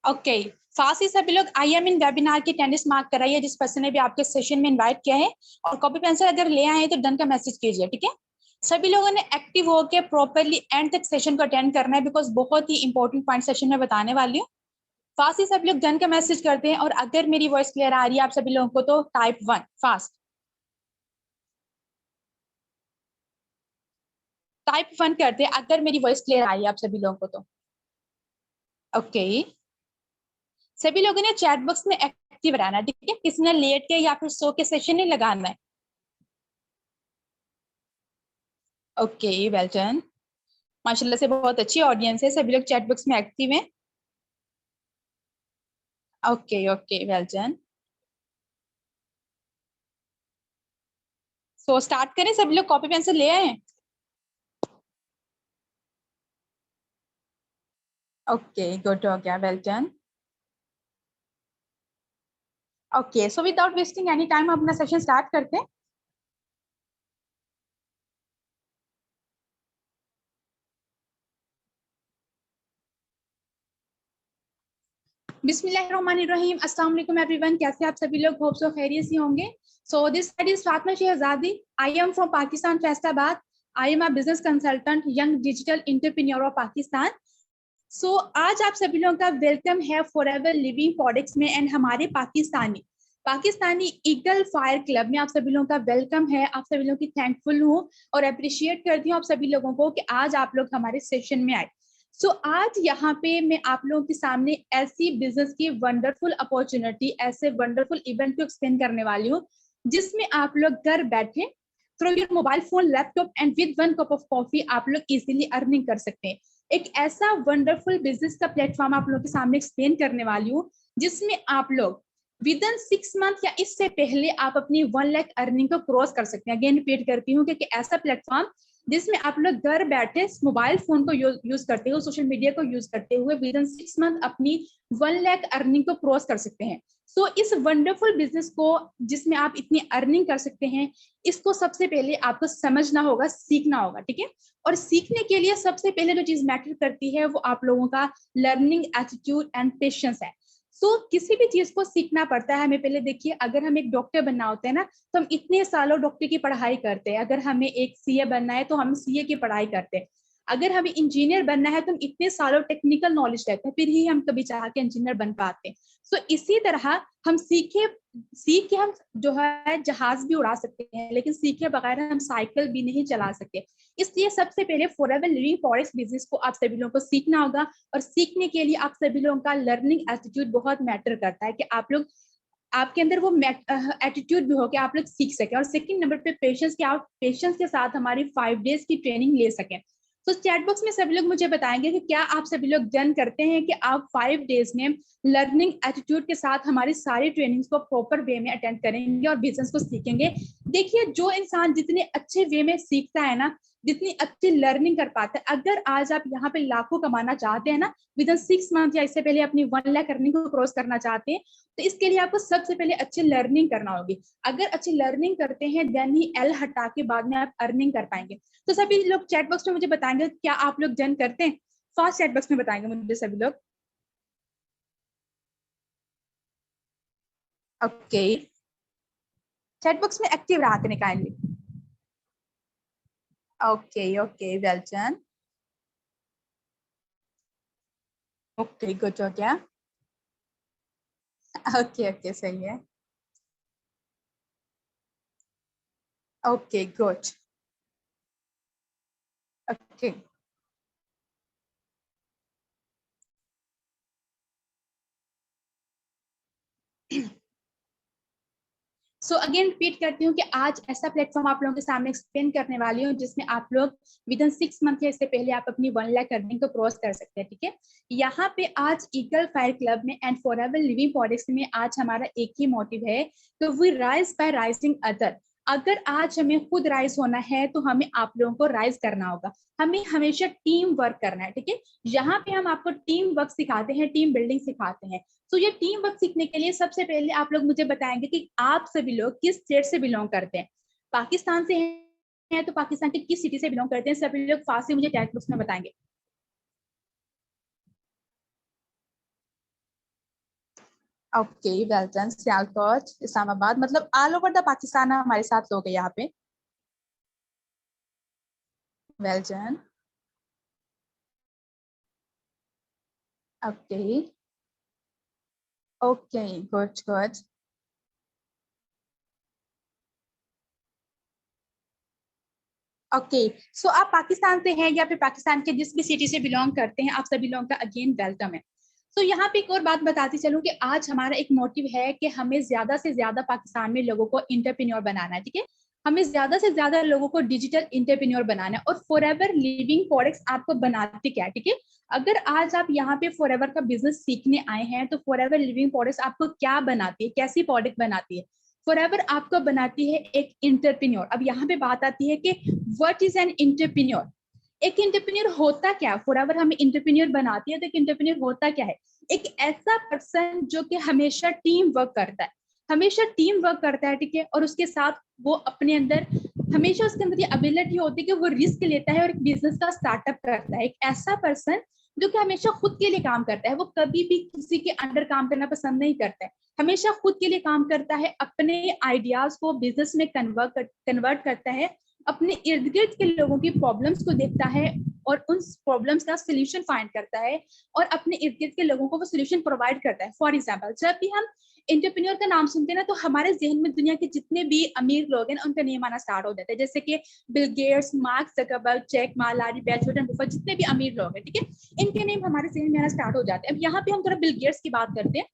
Okay, fast ही सभी लोग I am in webinar की अटेंडेंस मार्क कराइए जिस पर्सन ने भी आपके सेशन में इनवाइट किया है, और कॉपी पेंसिल अगर ले आए हैं तो डन का मैसेज कीजिए। ठीक है, सभी लोगों ने एक्टिव होकर प्रॉपरली एंड तक सेशन को अटेंड करना है, बिकॉज बहुत ही इंपॉर्टेंट पॉइंट सेशन में बताने वाली हूँ। फास्ट ही सभी लोग डन का मैसेज करते हैं, और अगर मेरी वॉइस क्लियर आ रही है आप सभी लोगों को तो टाइप 1 फास्ट, टाइप 1 करते हैं अगर मेरी वॉइस क्लियर आई है आप सभी लोगों को तो। ओके, सभी लोगों ने चैट बॉक्स में एक्टिव रहना है। ठीक है, किसी ने लेट के या फिर सो के सेशन नहीं लगाना है। ओके, वेल डन, माशाल्लाह से बहुत अच्छी ऑडियंस है, सभी लोग चैट बॉक्स में एक्टिव हैं। Okay okay, well done. So start करें, सभी लोग कॉपी पेंसिल ले आए हैं। ओके, गुड हो गया, well done. Okay, so without wasting any time हम अपना सेशन स्टार्ट करते हैं। बिस्मिल्लाहिर्रहमानिर्रहीम, अस्सलाम वालेकुम एवरीवन, कैसे आप सभी लोग, होप सो खैरियत से होंगे। So this side is Fatima Shahzadi, I am from Pakistan Faisalabad, I am a business consultant, young digital entrepreneur of Pakistan. So आज आप सभी लोगों का वेलकम है फॉरएवर लिविंग प्रोडक्ट्स में, एंड हमारे Pakistani Pakistani eagle fire club में आप सभी लोगों का वेलकम है। आप सभी लोगों की थैंकफुल हूँ और अप्रिशिएट करती हूँ आप सभी लोगों को कि आज आप लोग हमारे सेशन में आए। सो आज यहाँ पे मैं आप लोगों के सामने ऐसी बिजनेस की वंडरफुल अपॉर्चुनिटी, ऐसे वंडरफुल इवेंट को एक्सप्लेन करने वाली हूँ जिसमें आप लोग घर बैठे through your mobile phone, laptop and with one cup of coffee आप लोग इजीली अर्निंग कर सकते हैं। एक ऐसा वंडरफुल बिजनेस का प्लेटफॉर्म आप लोगों के सामने एक्सप्लेन करने वाली हूँ जिसमें आप लोग विद इन 6 मंथ या इससे पहले आप अपनी 1 लाख अर्निंग को क्रॉस कर सकते हैं। अगेन रिपीट करती हूँ कि ऐसा प्लेटफॉर्म जिसमें आप लोग घर बैठे मोबाइल फोन को यूज करते हुए, सोशल मीडिया को यूज करते हुए विद इन 6 मंथ अपनी 1 लाख अर्निंग को क्रॉस कर सकते हैं। सो इस वंडरफुल बिजनेस को जिसमें आप इतनी अर्निंग कर सकते हैं, इसको सबसे पहले आपको समझना होगा, सीखना होगा। ठीक है, और सीखने के लिए सबसे पहले जो चीज मैटर करती है वो आप लोगों का लर्निंग एटीट्यूड एंड पेशेंस है। सो किसी भी चीज को सीखना पड़ता है हमें। पहले देखिए, अगर हम एक डॉक्टर बनना होता है ना तो हम इतने सालों डॉक्टर की पढ़ाई करते हैं। अगर हमें एक सीए बनना है तो हम सीए की पढ़ाई करते हैं। अगर हमें इंजीनियर बनना है तो हम इतने सालों टेक्निकल नॉलेज रहते हैं, फिर ही हम कभी चाह के इंजीनियर बन पाते हैं। सो इसी तरह हम सीख के हम जो है जहाज भी उड़ा सकते हैं, लेकिन सीखे बगैर हम साइकिल भी नहीं चला सकते। इसलिए सबसे पहले फॉरएवर लिविंग फॉरेक्स बिजनेस को आप सभी लोगों को सीखना होगा, और सीखने के लिए आप सभी लोगों का लर्निंग एटीट्यूड बहुत मैटर करता है कि आप लोग, आपके अंदर वो एटीट्यूड भी हो कि आप लोग सीख सके। और सेकंड नंबर पे पेशेंस, कि आप पेशेंस के साथ हमारी 5 डेज की ट्रेनिंग ले सकें। तो चैट बॉक्स में सभी लोग मुझे बताएंगे कि क्या आप सभी लोग डन करते हैं कि आप 5 डेज में लर्निंग एटीट्यूड के साथ हमारी सारी ट्रेनिंग्स को प्रॉपर वे में अटेंड करेंगे और बिजनेस को सीखेंगे। देखिए, जो इंसान जितने अच्छे वे में सीखता है ना, जितनी अच्छी लर्निंग कर पाते हैं, अगर आज आप यहाँ पे लाखों कमाना चाहते हैं ना विद इन 6 मंथ या इससे पहले अपनी 1 लाख अर्निंग को क्रॉस करना चाहते हैं, तो इसके लिए आपको सबसे पहले अच्छी लर्निंग करना होगी। अगर अच्छी लर्निंग करते हैं देन ही एल हटा के बाद में आप अर्निंग कर पाएंगे। तो सभी लोग चैट बॉक्स में मुझे बताएंगे क्या आप लोग डन करते हैं। फास्ट चैट बॉक्स में बताएंगे मुझे सभी लोग। ओके, चैट बॉक्स में एक्टिव रहा करें kindly. Okay okay, well done. Okay, good हो गया। ओके ओके, सही है। Okay, good. Okay, so again repeat करती हूँ कि आज ऐसा प्लेटफॉर्म आप लोगों के सामने एक्सप्लेन करने वाली हूँ जिसमें आप लोग विद इन 6 मंथ या इससे पहले आप अपनी 1 लाख अर्निंग को क्रॉस कर सकते हैं। ठीक है, यहाँ पे आज ईगल फायर क्लब में एंड फॉरएवर लिविंग प्रोडक्ट्स में आज हमारा एक ही मोटिव है कि we rise by rising other. अगर आज हमें खुद राइज होना है तो हमें आप लोगों को राइज करना होगा। हमें हमेशा टीम वर्क करना है। ठीक है, यहाँ पे हम आपको टीम वर्क सिखाते हैं, टीम बिल्डिंग सिखाते हैं। तो ये टीम वर्क सीखने के लिए सबसे पहले आप लोग मुझे बताएंगे कि आप सभी लोग किस स्टेट से बिलोंग करते हैं। पाकिस्तान से हैं तो पाकिस्तान के किस सिटी से बिलोंग करते हैं, सभी लोग फास्ट से मुझे चैट बॉक्स में बताएंगे। Okay, well done. Sialkot, Islamabad, मतलब ऑल ओवर द पाकिस्तान हमारे साथ लोग हैं यहाँ पे। Well done. Okay okay, good good. Okay, so आप पाकिस्तान से हैं या फिर पाकिस्तान के जिस भी सिटी से बिलोंग करते हैं, आप सभी लोगों का अगेन वेलकम है। तो यहाँ पे एक और बात बताती चलूं कि आज हमारा एक मोटिव है कि हमें ज्यादा से ज्यादा पाकिस्तान में लोगों को इंटरप्रेन्योर बनाना है, ठीक है। हमें ज्यादा से ज्यादा लोगों को डिजिटल इंटरप्रेन्योर बनाना है। और फॉरएवर लिविंग फॉरेक्स आपको बनाती क्या है, ठीक है। अगर आज आप यहाँ पे फॉरएवर का बिजनेस सीखने आए हैं तो फॉरएवर लिविंग फॉरेक्स आपको क्या बनाती है, कैसी प्रोडक्ट बनाती है। फॉरएवर आपको बनाती है एक इंटरप्रेन्योर। अब यहाँ पे बात आती है कि व्हाट इज एन इंटरप्रेन्योर। एक इंटरप्रेन्योर होता क्या है, फॉरएवर हमें इंटरप्रेन्योर बनाती है तो एक इंटरप्रेन्योर होता क्या है। एक ऐसा पर्सन जो कि हमेशा टीम वर्क करता है, हमेशा टीम वर्क करता है, ठीक है। और उसके साथ वो अपने अंदर हमेशा उसके अंदर ये एबिलिटी होती है कि वो रिस्क लेता है और एक बिजनेस का स्टार्टअप करता है। एक ऐसा पर्सन जो कि हमेशा खुद के लिए काम करता है, वो कभी भी किसी के अंडर काम करना पसंद नहीं करता है, हमेशा खुद के लिए काम करता है, अपने आइडियाज को बिजनेस में कन्वर्ट करता है, अपने इर्द गिर्द के लोगों की प्रॉब्लम्स को देखता है और उन प्रॉब्लम्स का सोल्यूशन फाइंड करता है और अपने इर्द गिर्द के लोगों को वो सोल्यूशन प्रोवाइड करता है। फॉर एग्जाम्पल, जब भी हम इंटरप्रेन्योर का नाम सुनते हैं ना, तो हमारे जहन में दुनिया के जितने भी अमीर लोग हैं उनका नेम आना स्टार्ट हो जाता है, जैसे कि Bill Gates, Mark Zuckerberg, Jack Ma, Larry page, Jordan Buffett, जितने भी अमीर लोग हैं, ठीक है, इनके नेम हमारे जहन में आना स्टार्ट हो जाते हैं। अब यहाँ पे हम थोड़ा बिल गेट्स की बात करते हैं।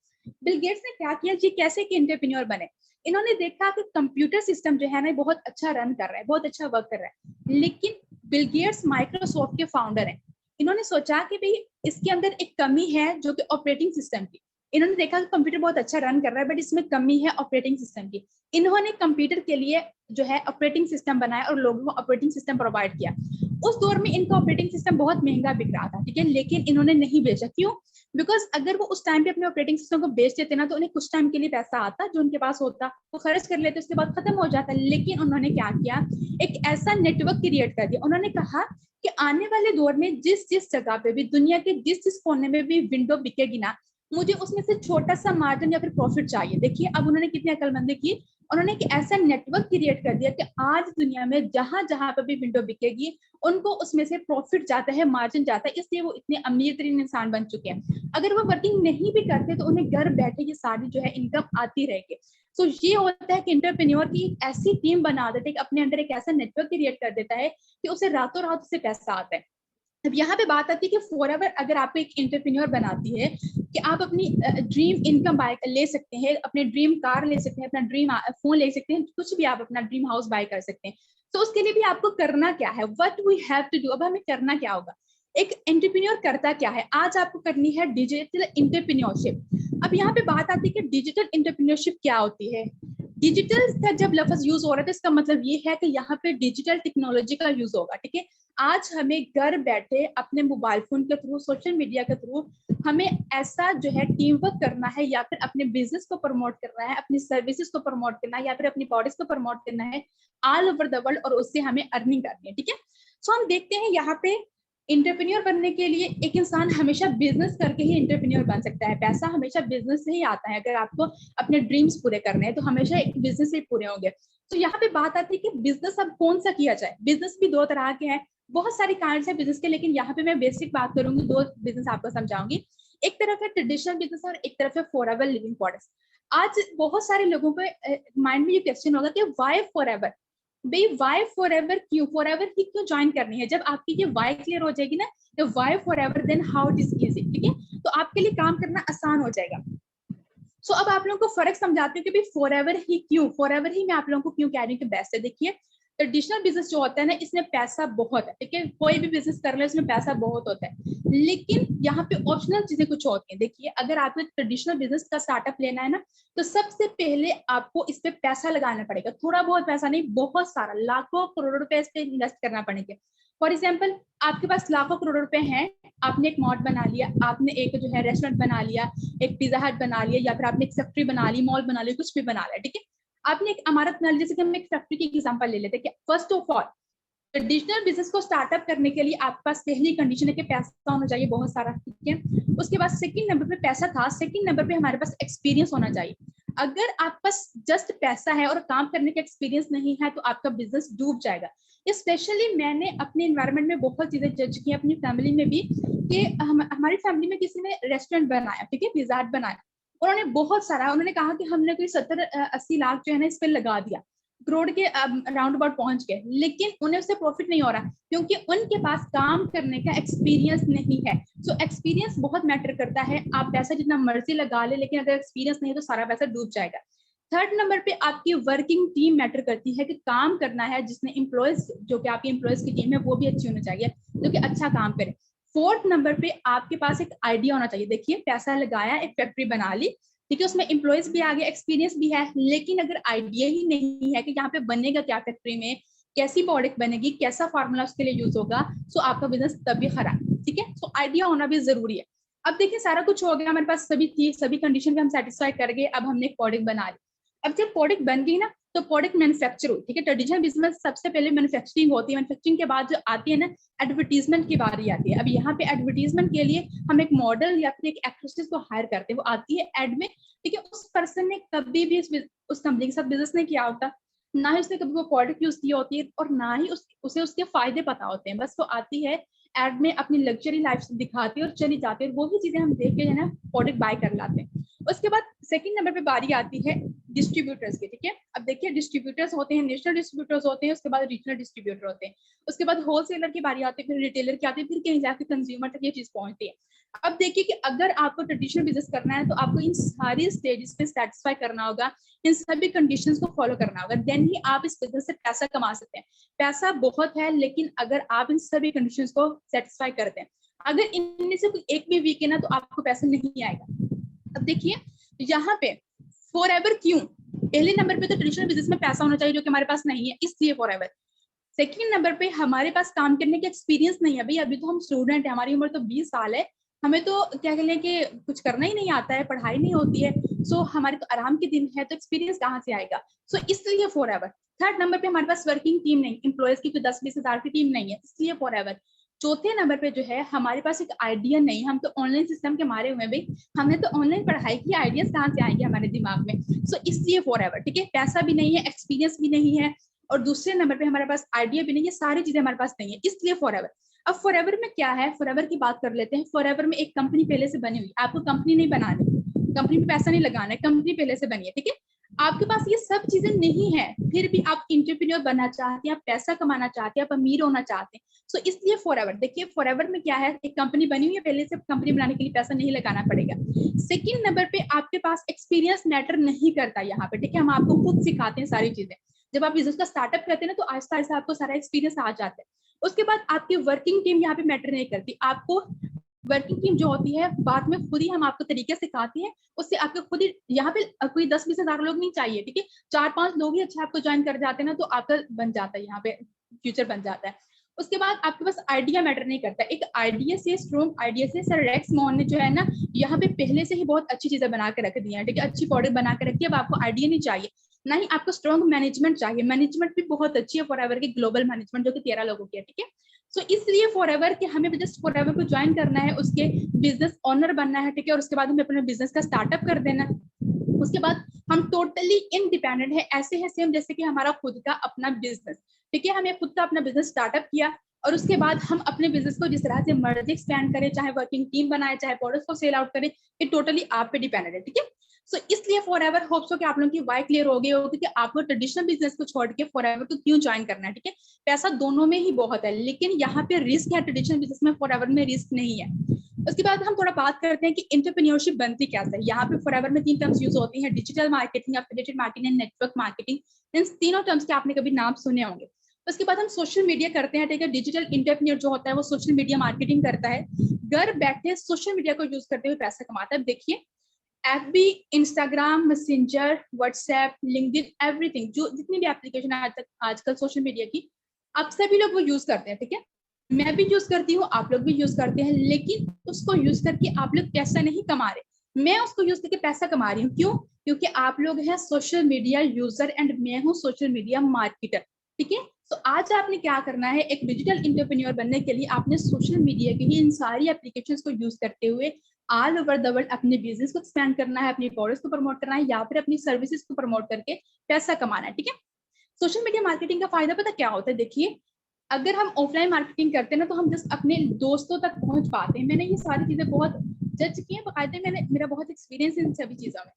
बिल गेट्स ने क्या किया जी, कैसे कि इंटरप्रेन्योर बने। इन्होंने देखा कि कंप्यूटर सिस्टम जो है ना बहुत अच्छा रन कर रहा है, बहुत अच्छा वर्क कर रहा है, लेकिन बिल गेट्स माइक्रोसॉफ्ट के फाउंडर हैं। इन्होंने सोचा कि भाई इसके अंदर एक कमी है जो कि ऑपरेटिंग सिस्टम की। इन्होंने देखा कि कंप्यूटर बहुत अच्छा रन कर रहा है बट इसमें कमी है ऑपरेटिंग सिस्टम की। इन्होंने कंप्यूटर के लिए जो है ऑपरेटिंग सिस्टम बनाया और लोगों को ऑपरेटिंग सिस्टम प्रोवाइड किया। उस दौर में इनका ऑपरेटिंग सिस्टम बहुत महंगा बिक रहा था, ठीक है, लेकिन इन्होंने नहीं बेचा। क्यों? बिकॉज अगर वो उस टाइम पे अपने ऑपरेटिंग सिस्टम को बेच देते ना तो उन्हें कुछ टाइम के लिए पैसा आता जो उनके पास होता, वो खर्च कर लेते, उसके बाद खत्म हो जाता। लेकिन उन्होंने क्या किया, एक ऐसा नेटवर्क क्रिएट कर दिया। उन्होंने कहा कि आने वाले दौर में जिस जिस जगह पे भी, दुनिया के जिस जिस कोने में भी विंडो बिकेगी ना, मुझे उसमें से छोटा सा मार्जिन या फिर प्रॉफिट चाहिए। देखिए अब उन्होंने कितनी अक्लमंदी की। उन्होंने एक ऐसा नेटवर्क क्रिएट कर दिया कि आज दुनिया में जहां जहां पर भी विंडो बिकेगी उनको उसमें से प्रॉफिट जाता है, मार्जिन जाता है, इसलिए वो इतने अमीर तरीन इंसान बन चुके हैं। अगर वो वर्किंग नहीं भी करते तो उन्हें घर बैठे ये सारी जो है इनकम आती रहेगी। तो ये होता है कि इंटरप्रेन्योर की ऐसी टीम बना देते हैं कि अपने अंदर एक ऐसा नेटवर्क क्रिएट कर देता है कि उसे रातों रात उसे पैसा आता है। अब यहाँ पे बात आती है कि फॉरएवर अगर आपको एक इंटरप्रेन्योर बनाती है कि आप अपनी ड्रीम इनकम बाय ले सकते हैं, अपने ड्रीम कार ले सकते हैं, अपना ड्रीम फोन ले सकते हैं, कुछ भी आप अपना ड्रीम हाउस बाय कर सकते हैं। तो उसके लिए भी आपको करना क्या है, what we have to do. अब हमें करना क्या होगा, एक एंटरप्रेन्योर करता क्या है, आज आपको करनी है डिजिटल इंटरप्रेन्योरशिप। अब यहाँ पे बात आती है कि डिजिटल इंटरप्रेन्योरशिप क्या होती है। डिजिटल का जब लफ्ज यूज हो रहा है तो इसका मतलब ये है कि यहाँ पे डिजिटल टेक्नोलॉजी का यूज होगा, ठीक है। आज हमें घर बैठे अपने मोबाइल फोन के थ्रू, सोशल मीडिया के थ्रू हमें ऐसा जो है टीम वर्क करना है या फिर अपने बिजनेस को प्रमोट करना है, अपनी सर्विसेज को प्रमोट करना है या फिर अपनी प्रोडक्ट्स को प्रमोट करना है ऑल ओवर द वर्ल्ड और उससे हमें अर्निंग करनी है, ठीक है। सो हम देखते हैं यहाँ पे इंटरप्रेन्योर बनने के लिए एक इंसान हमेशा बिजनेस करके ही इंटरप्रेन्योर बन सकता है। पैसा हमेशा बिजनेस से ही आता है। अगर आपको अपने ड्रीम्स पूरे करने हैं तो हमेशा एक बिजनेस से पूरे होंगे। तो यहाँ पे बात आती है कि बिजनेस अब कौन सा किया जाए। बिजनेस भी दो तरह के हैं, बहुत सारे काइंड है बिजनेस के, लेकिन यहाँ पे मैं बेसिक बात करूंगी, दो बिजनेस आपको समझाऊंगी। एक तरफ है ट्रेडिशनल बिजनेस और एक तरफ है फॉरएवर लिविंग प्रोडक्ट्स। आज बहुत सारे लोगों के माइंड में ये क्वेश्चन होगा कि वाई फॉरएवर, भाई वाई फॉरएवर क्यों, फॉरएवर की क्यों ज्वाइन करनी है। जब आपकी ये वाई क्लियर हो जाएगी ना तो why Forever then how it is easy, ठीक है, तो आपके लिए काम करना आसान हो जाएगा। सो अब आप लोगों को फर्क समझाती हूँ कि भाई फॉरएवर ही क्यों, फॉरएवर ही मैं आप लोगों को क्यों कह रही हूँ कि बेस्ट है। देखिए ट्रेडिशनल बिजनेस जो होता है ना, इसमें पैसा बहुत है, ठीक है, कोई भी बिजनेस कर ले इसमें पैसा बहुत होता है, लेकिन यहाँ पे ऑप्शनल चीजें कुछ होती हैं। देखिए अगर आपको ट्रेडिशनल बिजनेस का स्टार्टअप लेना है ना तो सबसे पहले आपको इस पे पैसा लगाना पड़ेगा। थोड़ा बहुत पैसा नहीं, बहुत सारा, लाखों करोड़ रुपए इस पे इन्वेस्ट करना पड़ेगा। फॉर एग्जाम्पल आपके पास लाखों करोड़ रुपए हैं, आपने एक मॉल बना लिया, आपने एक जो है रेस्टोरेंट बना लिया, एक पिज्जा हट बना लिया, या फिर आपने एक फैक्ट्री बना ली, मॉल बना लिया, कुछ भी बना लिया, ठीक है। आपने एक इमारत बना ली, जैसे कि हम एक फैक्ट्री की एग्जांपल ले लेते हैं कि first of all traditional business को स्टार्टअप करने के लिए आपके पास पहली कंडीशन है कि पैसा होना चाहिए बहुत सारा, ठीक है। उसके बाद सेकंड नंबर पे पैसा था, सेकंड नंबर पे हमारे पास एक्सपीरियंस होना चाहिए। अगर आपके पास जस्ट पैसा है और काम करने का एक्सपीरियंस नहीं है तो आपका बिजनेस डूब जाएगा। स्पेशली मैंने अपने एनवायरनमेंट में बहुत चीजें जज की, अपनी फैमिली में भी, कि हमारी फैमिली में किसी ने रेस्टोरेंट बनाया, ठीक है, पिज्जा हट बनाया, उन्होंने बहुत सारा, उन्होंने कहा कि हमने कोई 70-80 लाख जो है ना इस पे लगा दिया, करोड़ के राउंड अबाउट पहुंच गए, लेकिन उन्हें उससे प्रॉफिट नहीं हो रहा क्योंकि उनके पास काम करने का एक्सपीरियंस नहीं है। सो एक्सपीरियंस बहुत मैटर करता है। आप पैसा जितना मर्जी लगा ले, लेकिन अगर एक्सपीरियंस नहीं है तो सारा पैसा डूब जाएगा। थर्ड नंबर पे आपकी वर्किंग टीम मैटर करती है कि काम करना है जिसने एम्प्लॉयज, जो कि आपकी एम्प्लॉयज की टीम है वो भी अच्छी होनी चाहिए जो कि अच्छा काम करे। फोर्थ नंबर पे आपके पास एक आइडिया होना चाहिए। देखिए, पैसा लगाया, एक फैक्ट्री बना ली, ठीक है, उसमें एम्प्लॉयज भी आ गए, एक्सपीरियंस भी है, लेकिन अगर आइडिया ही नहीं है कि यहाँ पे बनेगा क्या फैक्ट्री में, कैसी प्रोडक्ट बनेगी, कैसा फार्मूला उसके लिए यूज होगा, सो आपका बिजनेस तब भी खराब, ठीक है। सो आइडिया होना भी जरूरी है। अब देखिए, सारा कुछ हो गया हमारे पास, सभी थी, सभी कंडीशन पे हम सेटिस्फाई कर गए, अब हमने एक प्रोडक्ट बना ली। अब जब प्रोडक्ट बन गई ना तो प्रोडक्ट मैन्युफैक्चर हुई, ठीक है। ट्रेडिशनल बिजनेस सबसे पहले मैन्युफैक्चरिंग होती है, मैन्युफैक्चरिंग के बाद जो आती है ना एडवर्टीजमेंट की बारी आती है। अब यहाँ पे एडवर्टीजमेंट के लिए हम एक मॉडल या फिर एक एक्ट्रेस को हायर करते हैं, वो आती है एड में, ठीक है। उस पर्सन ने कभी भी उस कंपनी के साथ बिजनेस नहीं किया होता, ना ही उसने कभी वो प्रोडक्ट यूज की होती है, और ना ही उसे उसके फायदे पता होते हैं। बस वो आती है एड में, अपनी लग्जरी लाइफ दिखाती है और चली जाती है, वो ही चीजें हम देख के जो है ना प्रोडक्ट बाय कर लाते हैं। उसके बाद सेकंड नंबर पे बारी आती है डिस्ट्रीब्यूटर्स की, ठीक है। अब देखिए, डिस्ट्रीब्यूटर्स होते हैं, नेशनल डिस्ट्रीब्यूटर्स होते हैं, उसके बाद रीजनल डिस्ट्रीब्यूटर होते हैं, उसके बाद होलसेलर की बारी आती है, फिर रिटेलर की आती है, फिर कहीं जाके कंज्यूमर तक ये चीज पहुंचती है। अब देखिए कि अगर आपको ट्रेडिशनल बिजनेस करना है तो आपको इन सारी स्टेजेस पे सेटिस्फाई करना होगा, इन सभी कंडीशंस को फॉलो करना होगा, देन ही आप इस बिजनेस से पैसा कमा सकते हैं। पैसा बहुत है, लेकिन अगर आप इन सभी कंडीशंस को सेटिस्फाई करते हैं, अगर इनमें से कोई एक भी वीक है ना तो आपको पैसा नहीं आएगा। अब देखिए यहाँ पे फॉरएवर क्यों, पहले नंबर पे तो ट्रेडिशनल बिजनेस में पैसा होना चाहिए जो कि हमारे पास नहीं है, इसलिए फॉरएवर। सेकंड नंबर पे हमारे पास काम करने का एक्सपीरियंस नहीं है। भाई अभी तो हम स्टूडेंट है, हमारी उम्र तो 20 साल है, हमें तो क्या कह लें कि कुछ करना ही नहीं आता है, पढ़ाई नहीं होती है, सो हमारे तो आराम के दिन है, तो एक्सपीरियंस कहाँ से आएगा, सो इसलिए फॉरएवर। थर्ड नंबर पे हमारे पास वर्किंग टीम नहीं, एम्प्लॉयज की कोई 10-20 हजार की टीम नहीं है, इसलिए फॉरएवर। चौथे नंबर पे जो है हमारे पास एक आइडिया नहीं, हम तो ऑनलाइन सिस्टम के मारे हुए हैं भाई, हमने तो ऑनलाइन पढ़ाई की, आइडियाज कहाँ से आएंगे हमारे दिमाग में, सो इसलिए फॉरएवर, ठीक है। पैसा भी नहीं है, एक्सपीरियंस भी नहीं है, और दूसरे नंबर पे हमारे पास आइडिया भी नहीं है, सारी चीजें हमारे पास नहीं है, इसलिए फॉरएवर। अब फॉरएवर में क्या है, फॉरएवर की बात कर लेते हैं। फॉरएवर में एक कंपनी पहले से बनी हुई, आपको कंपनी नहीं बनानी, कंपनी पे पैसा नहीं लगाना है, कंपनी पहले से बनी है, ठीक है। आपके पास ये सब चीजें नहीं है, फिर भी आप इंटरप्रेन्योर बनना चाहते हैं, आप पैसा कमाना चाहते हैं, आप अमीर होना चाहते हैं, सो इसलिए फॉरएवर। देखिए फॉरएवर में क्या है, एक कंपनी बनी हुई है पहले से, कंपनी बनाने के लिए पैसा नहीं लगाना पड़ेगा। सेकंड नंबर पे आपके पास एक्सपीरियंस मैटर नहीं करता यहाँ पे, ठीक है। हम आपको खुद सिखाते हैं सारी चीजें, जब आप बिजनेस का स्टार्टअप करते हैं ना तो आहिस्ता आहिस्ता आपको सारा एक्सपीरियंस आ जाता है। उसके बाद आपकी वर्किंग टीम यहाँ पे मैटर नहीं करती, आपको वर्किंग टीम जो होती है बाद में खुद ही हम आपको तरीके सिखाते हैं, उससे आपको खुद ही यहाँ पे कोई 10-20 हजार लोग नहीं चाहिए, ठीक है। 4-5 लोग ही अच्छा आपको ज्वाइन कर जाते हैं ना तो आपका बन जाता है, यहाँ पे फ्यूचर बन जाता है। उसके बाद आपके पास आइडिया मैटर नहीं करता, एक आइडिया से, स्ट्रॉन्ग आइडिया से, सर रेक्स मोहन ने जो है ना यहाँ पे पहले से ही बहुत अच्छी चीजें बना के रख दी है, ठीक है, अच्छी प्रोडक्ट बना के रखी है। अब आपको आइडिया नहीं चाहिए, ना ही आपको स्ट्रॉन्ग मैनेजमेंट चाहिए, मैनेजमेंट भी बहुत अच्छी है फॉरएवर की, ग्लोबल मैनेजमेंट जो कि 13 लोगों की है, ठीक है। सो इसलिए फॉरएवर कि हमें जस्ट फॉरएवर को ज्वाइन करना है, उसके बिजनेस ओनर बनना है, ठीक है, और उसके बाद हमें अपने बिजनेस का स्टार्टअप कर देना है। उसके बाद हम टोटली इंडिपेंडेंट है, ऐसे है सेम जैसे कि हमारा खुद का अपना बिजनेस, ठीक है। हमें खुद का अपना बिजनेस स्टार्टअप किया और उसके बाद हम अपने बिजनेस को जिस तरह से मर्जी एक्सपैंड करें, चाहे वर्किंग टीम बनाए, चाहे प्रोडक्ट्स को सेल आउट करें, ये टोटली आप पे डिपेंडेंट है, ठीक है। सो इसलिए फॉरएवर, होप सो कि आप लोगों की वाई क्लियर हो गई होगी कि आपको ट्रेडिशनल बिजनेस को छोड़ के फॉरएवर को क्यों ज्वाइन करना है, ठीक है। पैसा दोनों में ही बहुत है, लेकिन यहाँ पे रिस्क है ट्रेडिशनल बिजनेस में, फॉरएवर में रिस्क नहीं है। उसके बाद हम थोड़ा बात करते हैं कि एंटरप्रेन्योरशिप बनती कैसे है। यहाँ पे फॉरएवर में 3 टर्म्स यूज होती हैं, digital marketing, affiliated marketing, network marketing. इन तीनों टर्म्स के आपने कभी नाम सुने होंगे। उसके बाद हम सोशल मीडिया करते हैं, ठीक है। डिजिटल एंटरप्रेन्योर जो होता है वो सोशल मीडिया मार्केटिंग करता है, घर बैठे सोशल मीडिया को यूज करते हुए पैसा कमाता है। देखिए FB, Instagram, messenger, WhatsApp, LinkedIn, everything, जो जितनी भी एप्लीकेशन है आजकल सोशल मीडिया की, आप सभी लोग वो यूज करते हैं, ठीक है। मैं भी यूज करती हूँ, आप लोग भी यूज करते हैं, लेकिन उसको यूज करके आप लोग पैसा नहीं कमा रहे, मैं उसको यूज करके पैसा कमा रही हूँ। क्यों? क्योंकि आप लोग हैं सोशल मीडिया यूजर एंड मैं हूँ सोशल मीडिया मार्केटर, ठीक है। सो आज आपने क्या करना है, एक डिजिटल एंटरप्रेन्योर बनने के लिए आपने सोशल मीडिया की ही इन सारी एप्लीकेशंस को यूज करते हुए ऑल ओवर द वर्ल्ड अपने बिजनेस को एक्सपेंड करना है, अपने प्रोडक्ट्स को प्रमोट करना है, या फिर अपनी सर्विसेज को प्रमोट करके पैसा कमाना है। ठीक है, सोशल मीडिया मार्केटिंग का फायदा पता क्या होता है? देखिए, अगर हम ऑफलाइन मार्केटिंग करते हैं ना, तो हम जस्ट अपने दोस्तों तक पहुंच पाते हैं। मैंने ये सारी चीजें बहुत जज की है बाकायदे, मैंने मेरा बहुत एक्सपीरियंस इन सभी चीजों में।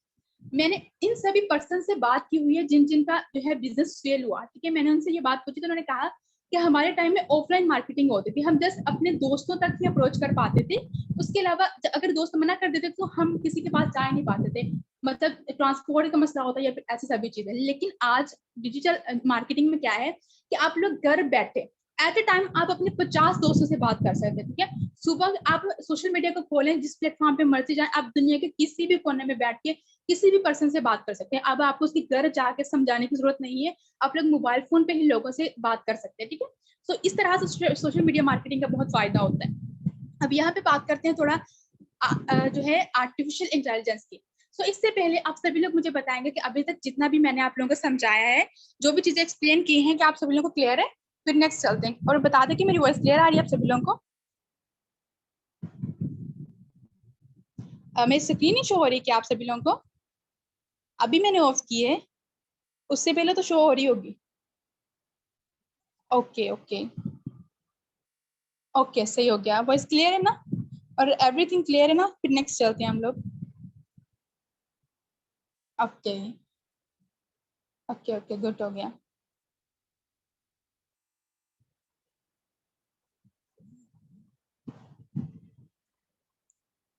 मैंने इन सभी पर्सन से बात की हुई है जिनका जो है बिजनेस फेल हुआ। ठीक है, मैंने उनसे ये बात पूछी तो उन्होंने कहा कि हमारे टाइम में ऑफलाइन मार्केटिंग होती थी, हम जस्ट अपने दोस्तों तक ही अप्रोच कर पाते थे। उसके अलावा अगर दोस्त मना कर देते तो हम किसी के पास जा नहीं पाते थे, मतलब ट्रांसपोर्ट का मसला होता है या फिर ऐसी सभी चीजें। लेकिन आज डिजिटल मार्केटिंग में क्या है कि आप लोग घर बैठे एट ए टाइम आप अपने 50 दोस्तों से बात कर सकते हैं। ठीक है, सुबह आप सोशल मीडिया को खोलें, जिस प्लेटफॉर्म पे मर्जी जाए, आप दुनिया के किसी भी कोने में बैठ के किसी भी पर्सन से बात कर सकते हैं। अब आपको उसकी घर जाके समझाने की जरूरत नहीं है, आप लोग मोबाइल फोन पे ही लोगों से बात कर सकते हैं। ठीक है, तो इस तरह से सोशल मीडिया मार्केटिंग का बहुत फायदा होता है। अब यहाँ पे बात करते हैं थोड़ा जो है आर्टिफिशियल इंटेलिजेंस की। सो इससे पहले आप सभी लोग मुझे बताएंगे कि अभी तक जितना भी मैंने आप लोगों को समझाया है, जो भी चीजें एक्सप्लेन की हैं, कि आप सभी लोगों को क्लियर है? फिर नेक्स्ट चलते हैं और बता दें कि मेरी वॉइस क्लियर आ रही है आप सभी लोगों को। मेरी स्क्रीन ही शो हो रही है क्या आप सभी लोगों को? अभी मैंने ऑफ की है, उससे पहले तो शो हो रही होगी। ओके ओके ओके, सही हो गया, वॉइस क्लियर है ना और एवरीथिंग क्लियर है ना? फिर नेक्स्ट चलते हैं हम लोग। ओके ओके ओके, गुड हो गया।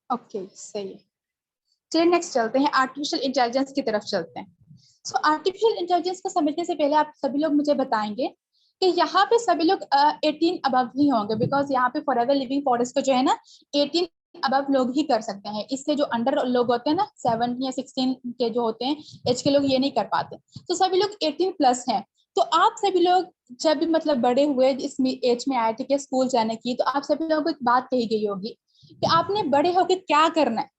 ओके सही है, चलिए नेक्स्ट चलते हैं, आर्टिफिशियल इंटेलिजेंस की तरफ चलते हैं। सो आर्टिफिशियल इंटेलिजेंस को समझने से पहले आप सभी लोग मुझे बताएंगे कि यहाँ पे सभी लोग 18 अबव ही होंगे, बिकॉज यहाँ पे फॉरएवर लिविंग फॉरेस्ट को जो है ना 18 अबव लोग ही कर सकते हैं। इससे जो अंडर लोग होते हैं ना 17 या 16 के जो होते हैं एज के लोग, ये नहीं कर पाते। तो सभी लोग 18 प्लस हैं। तो आप सभी लोग जब भी मतलब बड़े हुए इस एज में आए, ठीक है, स्कूल जाने की, तो आप सभी लोगों को एक बात कही गई होगी कि आपने बड़े होकर क्या करना है।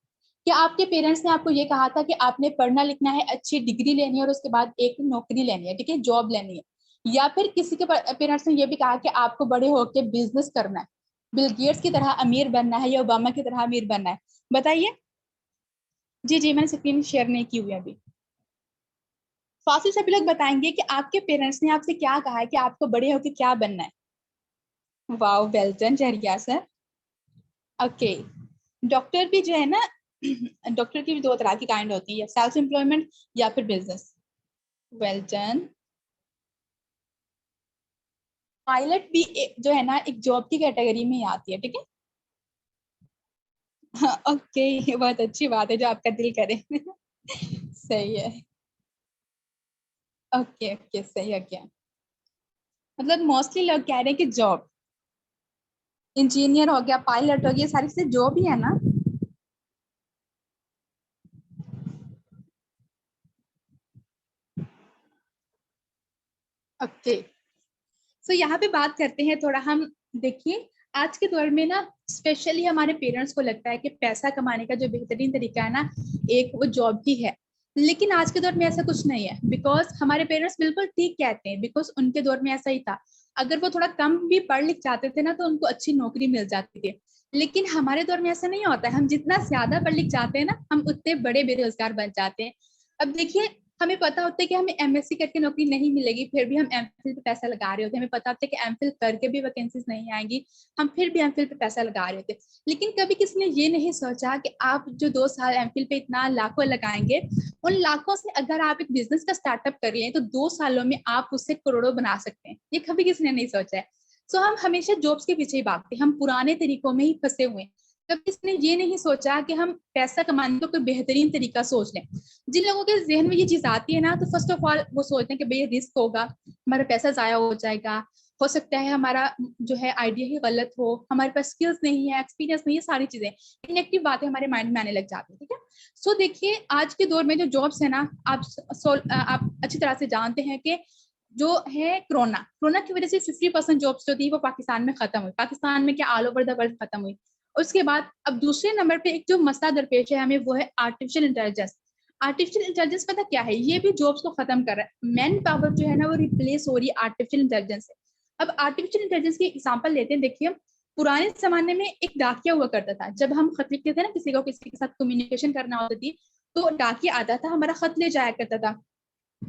क्या आपके पेरेंट्स ने आपको ये कहा था कि आपने पढ़ना लिखना है, अच्छी डिग्री लेनी है और उसके बाद एक नौकरी लेनी है, ठीक है, जॉब लेनी है? या फिर किसी के पेरेंट्स ने ये भी कहा कि आपको बड़े होकर बिजनेस करना है, बिल गेट्स की तरह अमीर बनना है या ओबामा की तरह अमीर बनना है? बताइए। जी जी, मैंने स्क्रीन शेयर नहीं की हुई अभी। फासिल सभी लोग बताएंगे कि आपके पेरेंट्स ने आपसे क्या कहा है कि आपको बड़े होकर क्या बनना है। वाओ, वेल डन जहरिया सर। ओके, डॉक्टर भी जो है ना डॉक्टर की भी दो तरह की काइंड होती है, सेल्फ एम्प्लॉयमेंट या फिर बिजनेस। Well done. पायलट भी जो है ना एक जॉब की कैटेगरी में ही आती है, ठीक है। हाँ, ओके, बहुत अच्छी बात है, जो आपका दिल करे सही है। ओके ओके, सही है क्या? मतलब मोस्टली लोग कह रहे हैं कि जॉब, इंजीनियर हो गया, पायलट हो गया, सारी चीजें जॉब ही है ना। ओके, सो यहाँ पे बात करते हैं थोड़ा हम। देखिए, आज के दौर में ना स्पेशली हमारे पेरेंट्स को लगता है कि पैसा कमाने का जो बेहतरीन तरीका है ना, एक वो जॉब ही है। लेकिन आज के दौर में ऐसा कुछ नहीं है, बिकॉज हमारे पेरेंट्स बिल्कुल ठीक कहते हैं, बिकॉज उनके दौर में ऐसा ही था। अगर वो थोड़ा कम भी पढ़ लिख जाते थे ना, तो उनको अच्छी नौकरी मिल जाती थी। लेकिन हमारे दौर में ऐसा नहीं होता है, हम जितना ज्यादा पढ़ लिख जाते हैं ना, हम उतने बड़े बेरोजगार बन जाते हैं। अब देखिए, हमें पता होता है कि हमें एमएससी करके नौकरी नहीं मिलेगी, फिर भी हम एमफिल पे पैसा लगा रहे होते हैं। हमें पता होता है कि एमफिल करके भी वैकेंसीज नहीं आएंगी, हम फिर भी एमफिल पे पैसा लगा रहे होते हैं। लेकिन कभी किसी ने ये नहीं सोचा कि आप जो 2 साल एमफिल पे इतना लाखों लगाएंगे, उन लाखों से अगर आप एक बिजनेस का स्टार्टअप कर लें तो 2 सालों में आप उससे करोड़ों बना सकते हैं। ये कभी किसी ने नहीं सोचा है। सो हम हमेशा जॉब्स के पीछे ही भागते हैं, हम पुराने तरीकों में ही फंसे हुए हैं। कभी किसी ने ये नहीं सोचा कि हम पैसा कमाने का कोई बेहतरीन तरीका सोच लें। जिन लोगों के जहन में ये चीज आती है ना, तो फर्स्ट ऑफ ऑल वो सोचते हैं कि भाई रिस्क होगा, हमारा पैसा जाया हो जाएगा, हो सकता है हमारा जो है आइडिया ही गलत हो, हमारे पास स्किल्स नहीं है, एक्सपीरियंस नहीं है, सारी चीजें इनेक्टिव बातें हमारे माइंड में आने लग जाती है। ठीक है, सो देखिए, आज के दौर में जो जॉब्स है ना, आप अच्छी तरह से जानते हैं कि जो है कोरोना कोरोना की वजह से 50% जॉब्स जो थी वो पाकिस्तान में खत्म हुई। पाकिस्तान में क्या, ऑल ओवर द वर्ल्ड खत्म हुई। उसके बाद अब दूसरे नंबर पे एक जो मसला दरपेश है हमें, वो है आर्टिफिशियल इंटेलिजेंस। आर्टिफिशियल इंटेलिजेंस पता क्या है, ये भी जॉब्स को खत्म कर रहा है। मैन पावर जो है ना वो रिप्लेस हो रही है आर्टिफिशियल इंटेलिजेंस से। अब आर्टिफिशियल इंटेलिजेंस की एग्जांपल लेते हैं। देखिए पुराने जमाने में एक डाकिया हुआ करता था। जब हम खत लिखते थे ना, किसी को किसी के साथ कम्युनिकेशन करना होती थी, तो डाकिया आता था, हमारा खत ले जाया करता था।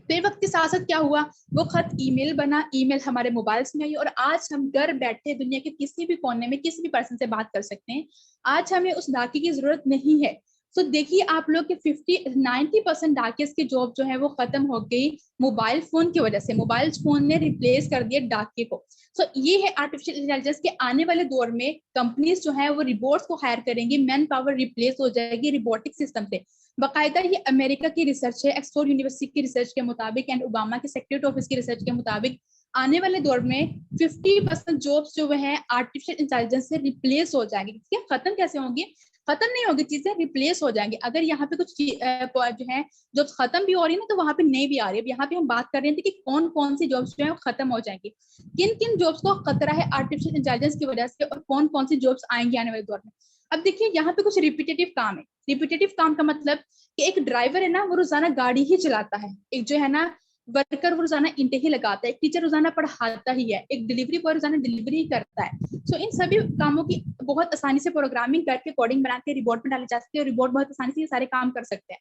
फिर वक्त के साथ साथ क्या हुआ, वो खत ईमेल बना, ईमेल हमारे मोबाइल्स में आई, और आज हम घर बैठे दुनिया के किसी भी कोने में किसी भी पर्सन से बात कर सकते हैं। आज हमें उस डाकिये की जरूरत नहीं है। तो देखिए आप लोग के 90% डाकियर्स की जॉब जो है वो खत्म हो गई मोबाइल फोन की वजह से। मोबाइल फोन ने रिप्लेस कर दिया डाकिये को। सो ये है आर्टिफिशियल इंटेलिजेंस के आने वाले दौर में कंपनीज जो है वो रोबोट्स को हायर करेंगी, मैन पावर रिप्लेस हो जाएगी रोबोटिक सिस्टम से। बाकायदा ये अमेरिका की रिसर्च है, एक्सफोर्ड यूनिवर्सिटी की रिसर्च के मुताबिक एंड ओबामा के सेक्रेटरी ऑफिस की रिसर्च के मुताबिक आने वाले दौर में 50% जॉब्स जो है आर्टिफिशियल इंटेलिजेंस से रिप्लेस हो जाएंगे। ठीक है, खत्म कैसे होंगी, खत्म नहीं होगी, चीजें रिप्लेस हो जाएंगी। अगर यहाँ पे कुछ जो है जॉब्स खत्म भी हो रही है ना, तो वहां पे नई भी आ रही है। यहाँ पे हम बात कर रहे थे कि कौन कौन सी जॉब्स जो है खत्म हो जाएंगी, किन किन जॉब्स को खतरा है आर्टिफिशियल इंटेलिजेंस की वजह से, और कौन कौन सी जॉब्स आएंगी आने वाले दौर में। अब देखिए यहाँ पे कुछ रिपीटेटिव काम है। रिपीटेटिव काम का मतलब कि एक ड्राइवर है ना, वो रोजाना गाड़ी ही चलाता है। एक जो है ना वर्कर, वो रोजाना ईंटें ही लगाता है। एक टीचर रोजाना पढ़ाता ही है। एक डिलीवरी बॉय रोजाना डिलीवरी ही करता है। सो इन सभी कामों की बहुत आसानी से प्रोग्रामिंग करके कोडिंग बना के रिबोट में डाली जा सकती है, और रिबोट बहुत आसानी से ये सारे काम कर सकते हैं।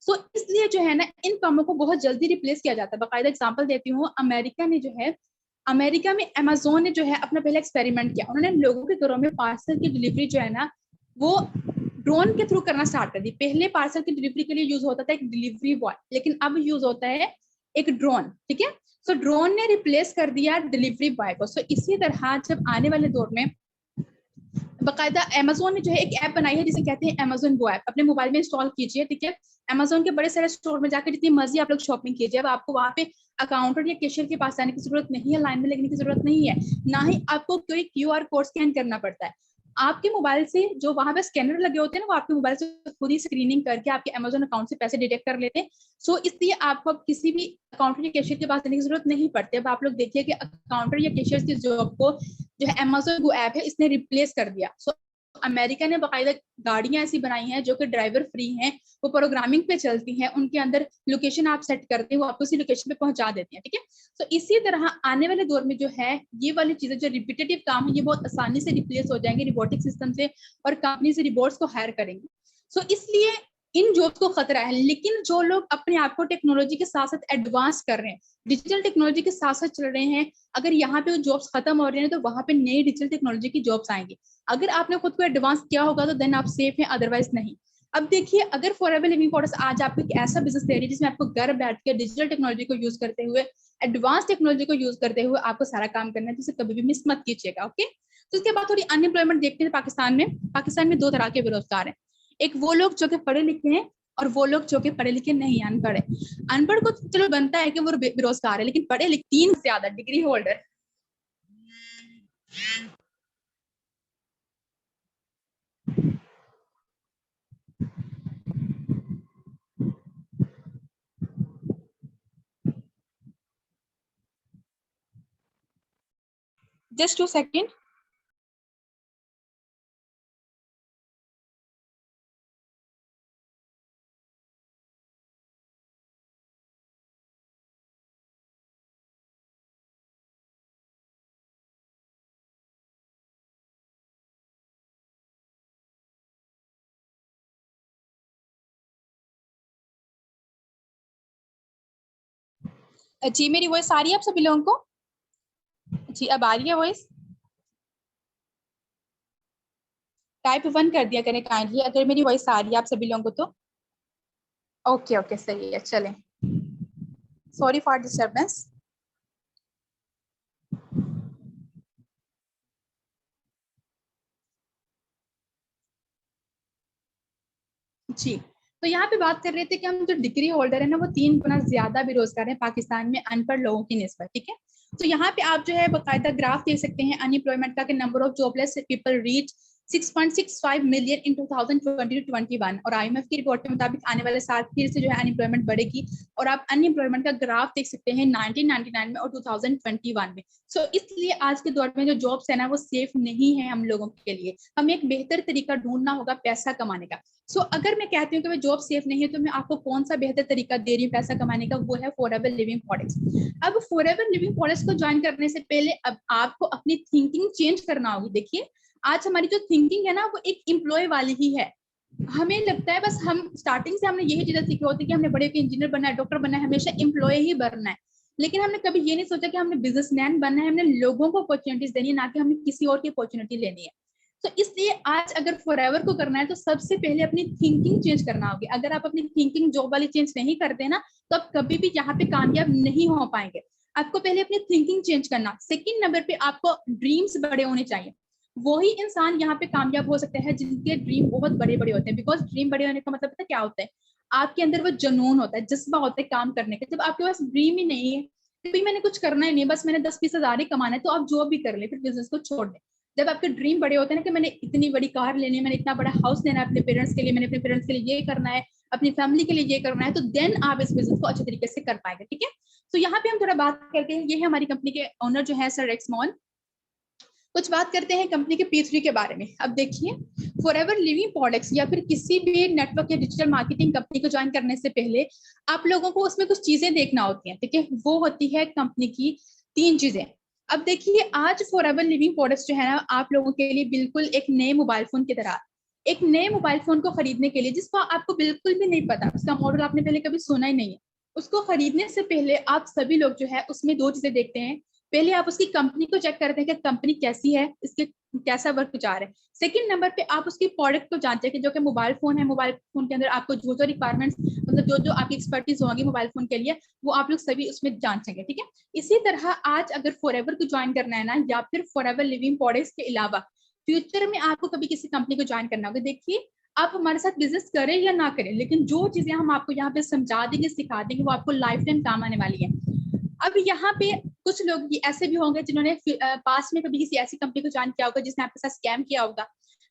सो इसलिए जो है ना इन कामों को बहुत जल्दी रिप्लेस किया जाता है। बाकायदा एग्जाम्पल देती हूँ, अमेरिका ने जो है, अमेरिका में अमेजोन ने जो है अपना पहले एक्सपेरिमेंट किया। उन्होंने लोगों के घरों में पार्सल की डिलीवरी जो है ना वो ड्रोन के थ्रू करना स्टार्ट कर दी। पहले पार्सल की डिलीवरी के लिए यूज होता था एक डिलीवरी बॉय, लेकिन अब यूज होता है एक ड्रोन। ठीक है, सो ड्रोन ने रिप्लेस कर दिया डिलीवरी बॉय को। सो इसी तरह जब आने वाले दौर में बाकायदा अमेजोन ने जो है एक ऐप बनाई है जिसे कहते हैं अमेजोन गो ऐप, अपने मोबाइल में इंस्टॉल कीजिए। ठीक है, अमेजोन के बड़े सारे स्टोर में जाकर जितनी मर्जी आप लोग शॉपिंग कीजिए। अब आपको वहां पे अकाउंटर या कैशियर के पास जाने की जरूरत नहीं है, लाइन में लगने की जरूरत नहीं है, ना ही आपको कोई क्यूआर कोड स्कैन करना पड़ता है। आपके मोबाइल से जो वहां पे स्कैनर लगे होते हैं ना, वो आपके मोबाइल से खुद ही स्क्रीनिंग करके आपके अमेजोन अकाउंट से पैसे डिटेक्ट कर लेते हैं। सो इसलिए आपको अब किसी भी अकाउंटर या कैशियर के पास जाने की जरूरत नहीं पड़ती। अब आप लोग देखिए कि अकाउंटर या कैशियर की जॉब को जो है अमेजोन गो ऐप है इसने रिप्लेस कर दिया। सो अमेरिका ने बाकायदा गाड़ियां ऐसी बनाई हैं जो कि ड्राइवर फ्री हैं, वो प्रोग्रामिंग पे चलती हैं, उनके अंदर लोकेशन आप सेट करते हैं, वो आपको उसी लोकेशन पे पहुंचा देती हैं। ठीक है, तो इसी तरह आने वाले दौर में जो है ये वाली चीजें जो रिपीटेटिव काम है ये बहुत आसानी से रिप्लेस हो जाएंगे रोबोटिक सिस्टम से, और कंपनी से रोबोट्स को हायर करेंगे। सो इसलिए इन जॉब्स को खतरा है। लेकिन जो लोग अपने आप को टेक्नोलॉजी के साथ साथ एडवांस कर रहे हैं, डिजिटल टेक्नोलॉजी के साथ साथ चल रहे हैं, अगर यहाँ पे जॉब्स खत्म हो रहे हैं तो वहां पे नई डिजिटल टेक्नोलॉजी की जॉब्स आएंगी। अगर आपने खुद को एडवांस किया होगा तो देन आप सेफ हैं, अदरवाइज नहीं। अब देखिए अगर फॉरएवर लिविंग क्वार्टर्स आज आपको एक ऐसा बिजनेस दे रही है जिसमें आपको घर बैठ के डिजिटल टेक्नोलॉजी को यूज करते हुए, एडवांस टेक्नोलॉजी को यूज करते हुए आपको सारा काम करना है, तो इसे कभी भी मिस मत कीजिएगा। ओके, तो इसके बाद थोड़ी अनएम्प्लॉयमेंट देखते हैं पाकिस्तान में। पाकिस्तान में दो तरह के बेरोजगार हैं। एक वो लोग जो कि पढ़े लिखे हैं, और वो लोग जो कि पढ़े लिखे नहीं, अनपढ़ है। अनपढ़ को चलो बनता है कि वो बेरोजगार है, लेकिन पढ़े लिखे 3 से ज्यादा डिग्री होल्डर, just 2 seconds. जी मेरी वॉइस आ रही है आप सभी लोगों को? जी अब आ रही है वॉइस? टाइप 1 कर दिया करें काइंडली अगर मेरी वॉइस आ रही है आप सभी लोगों को तो। ओके ओके सही है, चलें। Sorry for disturbance. जी, तो यहाँ पे बात कर रहे थे कि हम जो डिग्री होल्डर है ना वो 3 गुना ज्यादा बेरोजगार है पाकिस्तान में अनपढ़ लोगों की निस्बत। ठीक है, तो यहाँ पे आप जो है बाकायदा ग्राफ देख सकते हैं अनएम्प्लॉयमेंट का, कि number of jobless people reach 6.65 million in 2020-21 और IMF की रिपोर्ट के मुताबिक आने वाले साल फिर से जो है अनएम्प्लॉयमेंट बढ़ेगी और आप अनएम्प्लॉयमेंट का ग्राफ देख सकते हैं 1999 में और 2021 में। सो इसलिए आज के दौर में जो जॉब्स है ना वो सेफ नहीं है हम लोगों के लिए। हमें एक बेहतर तरीका ढूंढना होगा पैसा कमाने का। सो अगर मैं कहती हूँ कि जॉब सेफ नहीं है तो मैं आपको कौन सा बेहतर तरीका दे रही हूँ पैसा कमाने का, वो है फॉरएवर लिविंग प्रोडक्ट्स। अब फॉरएवर लिविंग प्रोडक्ट्स को ज्वाइन करने से पहले अब आपको अपनी थिंकिंग चेंज करना होगी। देखिए आज हमारी जो थिंकिंग है ना वो एक एम्प्लॉय वाली ही है। हमें लगता है बस हम स्टार्टिंग से हमने यही चीजें सीखी होती है कि हमने बड़े इंजीनियर बनना है, डॉक्टर बनना है, हमेशा एम्प्लॉय ही बनना है। लेकिन हमने कभी ये नहीं सोचा कि हमने बिजनेसमैन बनना है, हमने लोगों को अपॉर्चुनिटीज देनी है, ना कि हमें किसी और की अपॉर्चुनिटी लेनी है। तो इसलिए आज अगर फॉरएवर को करना है तो सबसे पहले अपनी थिंकिंग चेंज करना होगी। अगर आप अपनी थिंकिंग जॉब वाली चेंज नहीं करते ना तो आप कभी भी यहाँ पे कामयाब नहीं हो पाएंगे। आपको पहले अपनी थिंकिंग चेंज करना। सेकंड नंबर पे आपको ड्रीम्स बड़े होने चाहिए। वही इंसान यहाँ पे कामयाब हो सकता है जिनके ड्रीम बहुत बड़े बड़े होते हैं। बिकॉज ड्रीम बड़े होने का मतलब पता क्या होता है, आपके अंदर वो जुनून होता है, जज्बा होता है काम करने का। जब आपके पास ड्रीम ही नहीं है कि मैंने कुछ करना ही नहीं, बस मैंने 10-20 हजार ही कमाना है, तो आप जॉब भी कर ले, फिर बिजनेस को छोड़ दें। जब आपके ड्रीम बड़े होते हैं ना कि मैंने इतनी बड़ी कार लेनी है, मैंने इतना बड़ा हाउस लेना है अपने पेरेंट्स के लिए, मैंने अपने पेरेंट्स के लिए ये करना है, अपनी फैमिली के लिए ये करना है, तो देन आप इस बिजनेस को अच्छे तरीके से कर पाएंगे। ठीक है, तो यहाँ पे हम थोड़ा बात करते हैं। ये है हमारी कंपनी के ओनर जो है सर रेक्स मॉल। कुछ बात करते हैं कंपनी के P3 के बारे में। अब देखिए फॉरएवर लिविंग प्रोडक्ट्स या फिर किसी भी नेटवर्क या डिजिटल मार्केटिंग कंपनी को ज्वाइन करने से पहले आप लोगों को उसमें कुछ चीजें देखना होती हैं। ठीक है, वो होती है कंपनी की 3 चीजें। अब देखिए आज फॉरएवर लिविंग प्रोडक्ट्स जो है ना आप लोगों के लिए बिल्कुल एक नए मोबाइल फोन की तरह। एक नए मोबाइल फोन को खरीदने के लिए जिसको आपको बिल्कुल भी नहीं पता, उसका मॉडल आपने पहले कभी सुना ही नहीं है, उसको खरीदने से पहले आप सभी लोग जो है उसमें 2 चीजें देखते हैं। पहले आप उसकी कंपनी को चेक करते हैं कि कंपनी कैसी है, इसके कैसा वर्क जा रहा है। सेकंड नंबर पे आप उसकी प्रोडक्ट को जानते हैं कि जो कि मोबाइल फोन है, मोबाइल फोन के अंदर आपको जो जो रिक्वायरमेंट्स मतलब जो जो आपकी एक्सपर्टीज होगी मोबाइल फोन के लिए वो आप लोग सभी उसमें जान सकेंगे। ठीक है, इसी तरह आज अगर फॉरएवर को ज्वाइन करना है ना या फिर फॉरएवर लिविंग प्रोडक्ट्स के अलावा फ्यूचर में आपको कभी किसी कंपनी को ज्वाइन करना होगा, देखिए आप हमारे साथ बिजनेस करें या ना करें, लेकिन जो चीजें हम आपको यहाँ पे समझा देंगे सिखा देंगे वो आपको लाइफ टाइम काम आने वाली है। अब यहाँ पे कुछ लोग ऐसे भी होंगे जिन्होंने पास में कभी किसी ऐसी कंपनी को ज्वाइन किया होगा जिसने आपके साथ स्कैम किया होगा।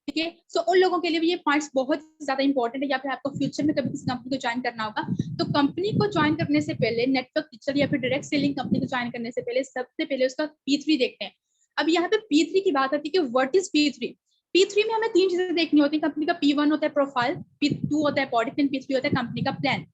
ठीक है, सो उन लोगों के लिए भी ये पॉइंट्स बहुत ज्यादा इंपॉर्टेंट है। या फिर आपको फ्यूचर में कभी किसी कंपनी को ज्वाइन करना होगा तो कंपनी को ज्वाइन करने से पहले नेटवर्क डिजिटल या फिर डायरेक्ट सेलिंग कंपनी को ज्वाइन करने से पहले सबसे पहले उसका P3 देखते हैं। अब यहाँ पे P3 की बात आती है कि व्हाट इज P3। P3 में हमें 3 चीजें देखनी होती है। कंपनी का P1 होता है प्रोफाइल, P2 होता है प्रोडक्ट एंड P3 होता है कंपनी का प्लान।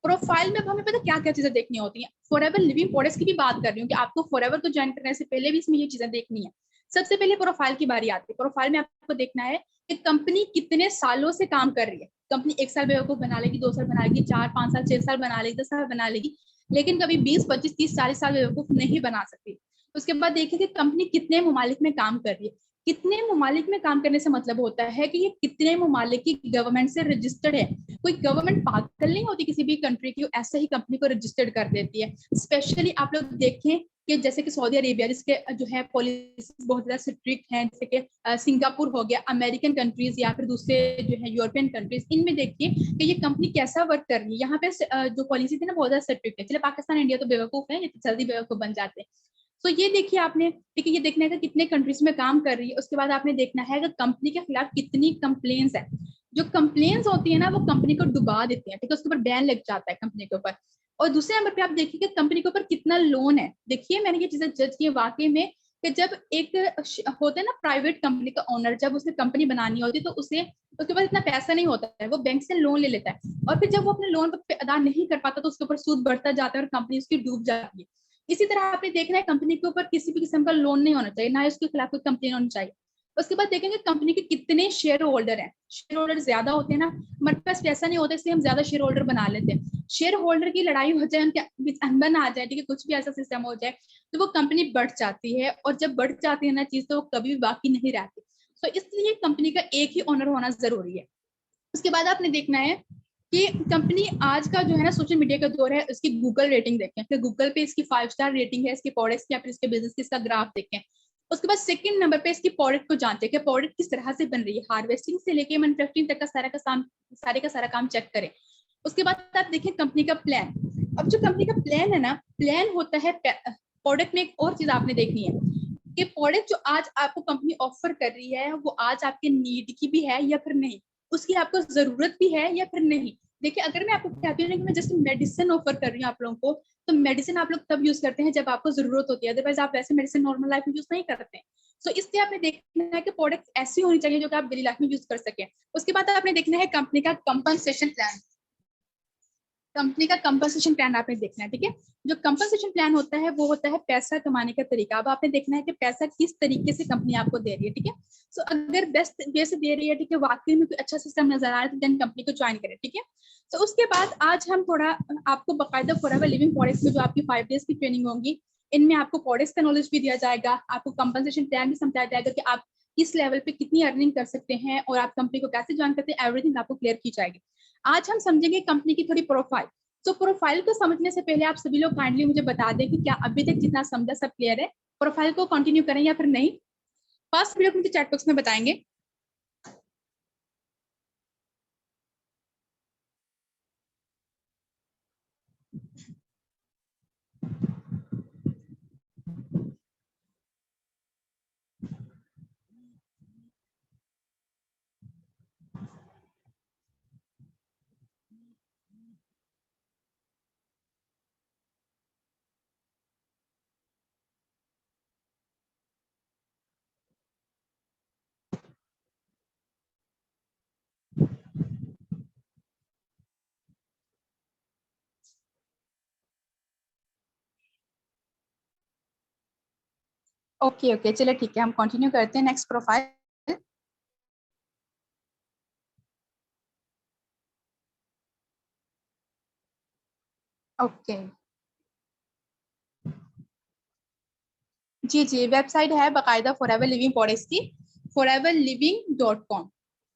प्रोफाइल में हमें पता क्या क्या चीजें देखनी होती हैं। फॉरएवर लिविंग प्रोडक्ट्स की भी बात कर रही हूँ कि आपको फॉरएवर को ज्वाइन करने से पहले भी इसमें ये चीजें देखनी है। सबसे पहले प्रोफाइल की बारी आती है। प्रोफाइल में आपको देखना है कि कंपनी कितने सालों से काम कर रही है। कंपनी 1 साल बेवकूफ बना लेगी, 2 साल बना लेगी, 4, 5 साल, 6 साल बना लेगी, 10 साल बना लेगी, लेकिन कभी 20, 25, 30, 40 साल बेवकूफ नहीं बना सकती। उसके बाद देखिए कि कंपनी कितने ममालिक में काम कर रही है। कितने ममालिक में काम करने से मतलब होता है कि ये कितने ममालिक की गवर्नमेंट से रजिस्टर्ड है। कोई गवर्नमेंट पागल नहीं होती किसी भी कंट्री की, ऐसे ही कंपनी को रजिस्टर्ड कर देती है। स्पेशली आप लोग देखें कि जैसे कि सऊदी अरेबिया जिसके जो है पॉलिसी बहुत ज्यादा स्ट्रिक्ट है, जैसे कि सिंगापुर हो गया, अमेरिकन कंट्रीज या फिर दूसरे जो है यूरोपियन कंट्रीज, इनमें देखिए कि ये कंपनी कैसा वर्क कर रही है। यहाँ पे जो पॉलिसी थी ना बहुत ज्यादा स्ट्रिक्ट है। चले पाकिस्तान इंडिया तो बेवकूफ है, ये तो जल्दी बेवकूफ बन जाते हैं। तो ये देखिए आपने, ठीक है, ये देखना है कि कितने कंट्रीज में काम कर रही है। उसके बाद आपने देखना है कि कंपनी के खिलाफ कितनी कंप्लेन्स है। जो कंप्लेन्स होती है ना वो कंपनी को डुबा देती है। ठीक है, उसके ऊपर बैन लग जाता है कंपनी के ऊपर। और दूसरे नंबर पे आप देखिए कि कंपनी के ऊपर कितना लोन है। देखिए मैंने ये चीजें जज की वाकई में कि जब एक होता है ना प्राइवेट कंपनी का ओनर, जब उसने कंपनी बनानी होती है तो उसे उसके पास इतना पैसा नहीं होता है, वो बैंक से लोन ले लेता है और फिर जब वो अपने लोन पे अदा नहीं कर पाता तो उसके ऊपर सूद बढ़ता जाता है और कंपनी उसकी डूब जाती है। इसी तरह आपने देखना है कंपनी के ऊपर किसी भी किस्म का लोन नहीं होना चाहिए, ना उसके खिलाफ कोई कंप्लेन होनी चाहिए। उसके बाद देखेंगे कंपनी के कितने शेयर होल्डर हैं। शेयर होल्डर ज्यादा होते हैं ना, हमारे पास पैसा नहीं होता इसलिए हम ज्यादा शेयर होल्डर बना लेते हैं। शेयर होल्डर की लड़ाई हो जाए, उनके बीच अनबन आ जाए, ठीक है, कुछ भी ऐसा सिस्टम हो जाए तो वो कंपनी बढ़ जाती है। और जब बढ़ जाती है ना चीज तो वो कभी भी बाकी नहीं रहती। तो इसलिए कंपनी का एक ही ओनर होना जरूरी है। उसके बाद आपने देखना है कि कंपनी आज का जो है ना सोशल मीडिया का दौर है, उसकी गूगल रेटिंग देखें कि गूगल पे इसकी 5 स्टार रेटिंग है, इसके प्रोडक्ट्स की या फिर इसके बिजनेस की, इसका ग्राफ देखें। उसके बाद सेकंड नंबर पे इसकी प्रोडक्ट को जानते हैं कि प्रोडक्ट किस तरह से बन रही है, हार्वेस्टिंग से लेके मैन्युफैक्चरिंग तक का सारा काम चेक करें। उसके बाद आप देखें कंपनी का प्लान। अब जो कंपनी का प्लान है ना, प्लान होता है प्रोडक्ट में एक और चीज आपने देखनी है। कि प्रोडक्ट जो आज आपको कंपनी ऑफर कर रही है वो आज आपके नीड की भी है या फिर नहीं, उसकी आपको जरूरत भी है या फिर नहीं। देखिए अगर मैं आपको कहती हूँ कि मैं जैसे मेडिसिन ऑफर कर रही हूँ आप लोगों को, तो मेडिसिन आप लोग तब यूज करते हैं जब आपको जरूरत होती है, अदरवाइज आप वैसे मेडिसिन नॉर्मल लाइफ में यूज नहीं करते हैं। सो इसलिए आपने देखना है कि प्रोडक्ट ऐसी होनी चाहिए जो कि आप डेली लाइफ में यूज कर सके। उसके बाद आपने देखना है कंपनी का कंपनसेशन प्लान। कंपनी का कंपनसेशन प्लान आपने देखना है, ठीक है। जो कंपनसेशन प्लान होता है वो होता है पैसा कमाने का तरीका। अब आपने देखना है कि पैसा किस तरीके से कंपनी आपको दे रही है, ठीक है। सो अगर बेस्ट वे से दे रही है, ठीक है, वाकई में कोई अच्छा सिस्टम नजर आ रहा है, तो देन कंपनी को ज्वाइन करें, ठीक है। तो उसके बाद आज हम थोड़ा आपको बकायदा फॉरएवर लिविंग प्रोडक्ट्स में जो आपकी 5 डेज की ट्रेनिंग होगी, इनमें आपको प्रोडक्ट्स का नॉलेज भी दिया जाएगा, आपको कंपनसेशन प्लान भी समझाया जाएगा कि आप किस लेवल पे कितनी अर्निंग कर सकते हैं और आप कंपनी को कैसे ज्वाइन करते हैं, एवरीथिंग आपको क्लियर की जाएगी। आज हम समझेंगे कंपनी की थोड़ी प्रोफाइल। तो प्रोफाइल को समझने से पहले आप सभी लोग काइंडली मुझे बता दें कि क्या अभी तक जितना समझा सब क्लियर है, प्रोफाइल को कंटिन्यू करें या फिर नहीं। फर्स्ट सभी लोग मुझे चैट बॉक्स में बताएंगे। ओके ओके, चलिए ठीक है, हम कंटिन्यू करते हैं नेक्स्ट प्रोफाइल। ओके जी जी, वेबसाइट है बाकायदा फॉरएवर लिविंग प्रोडक्ट्स की, foreverliving.com।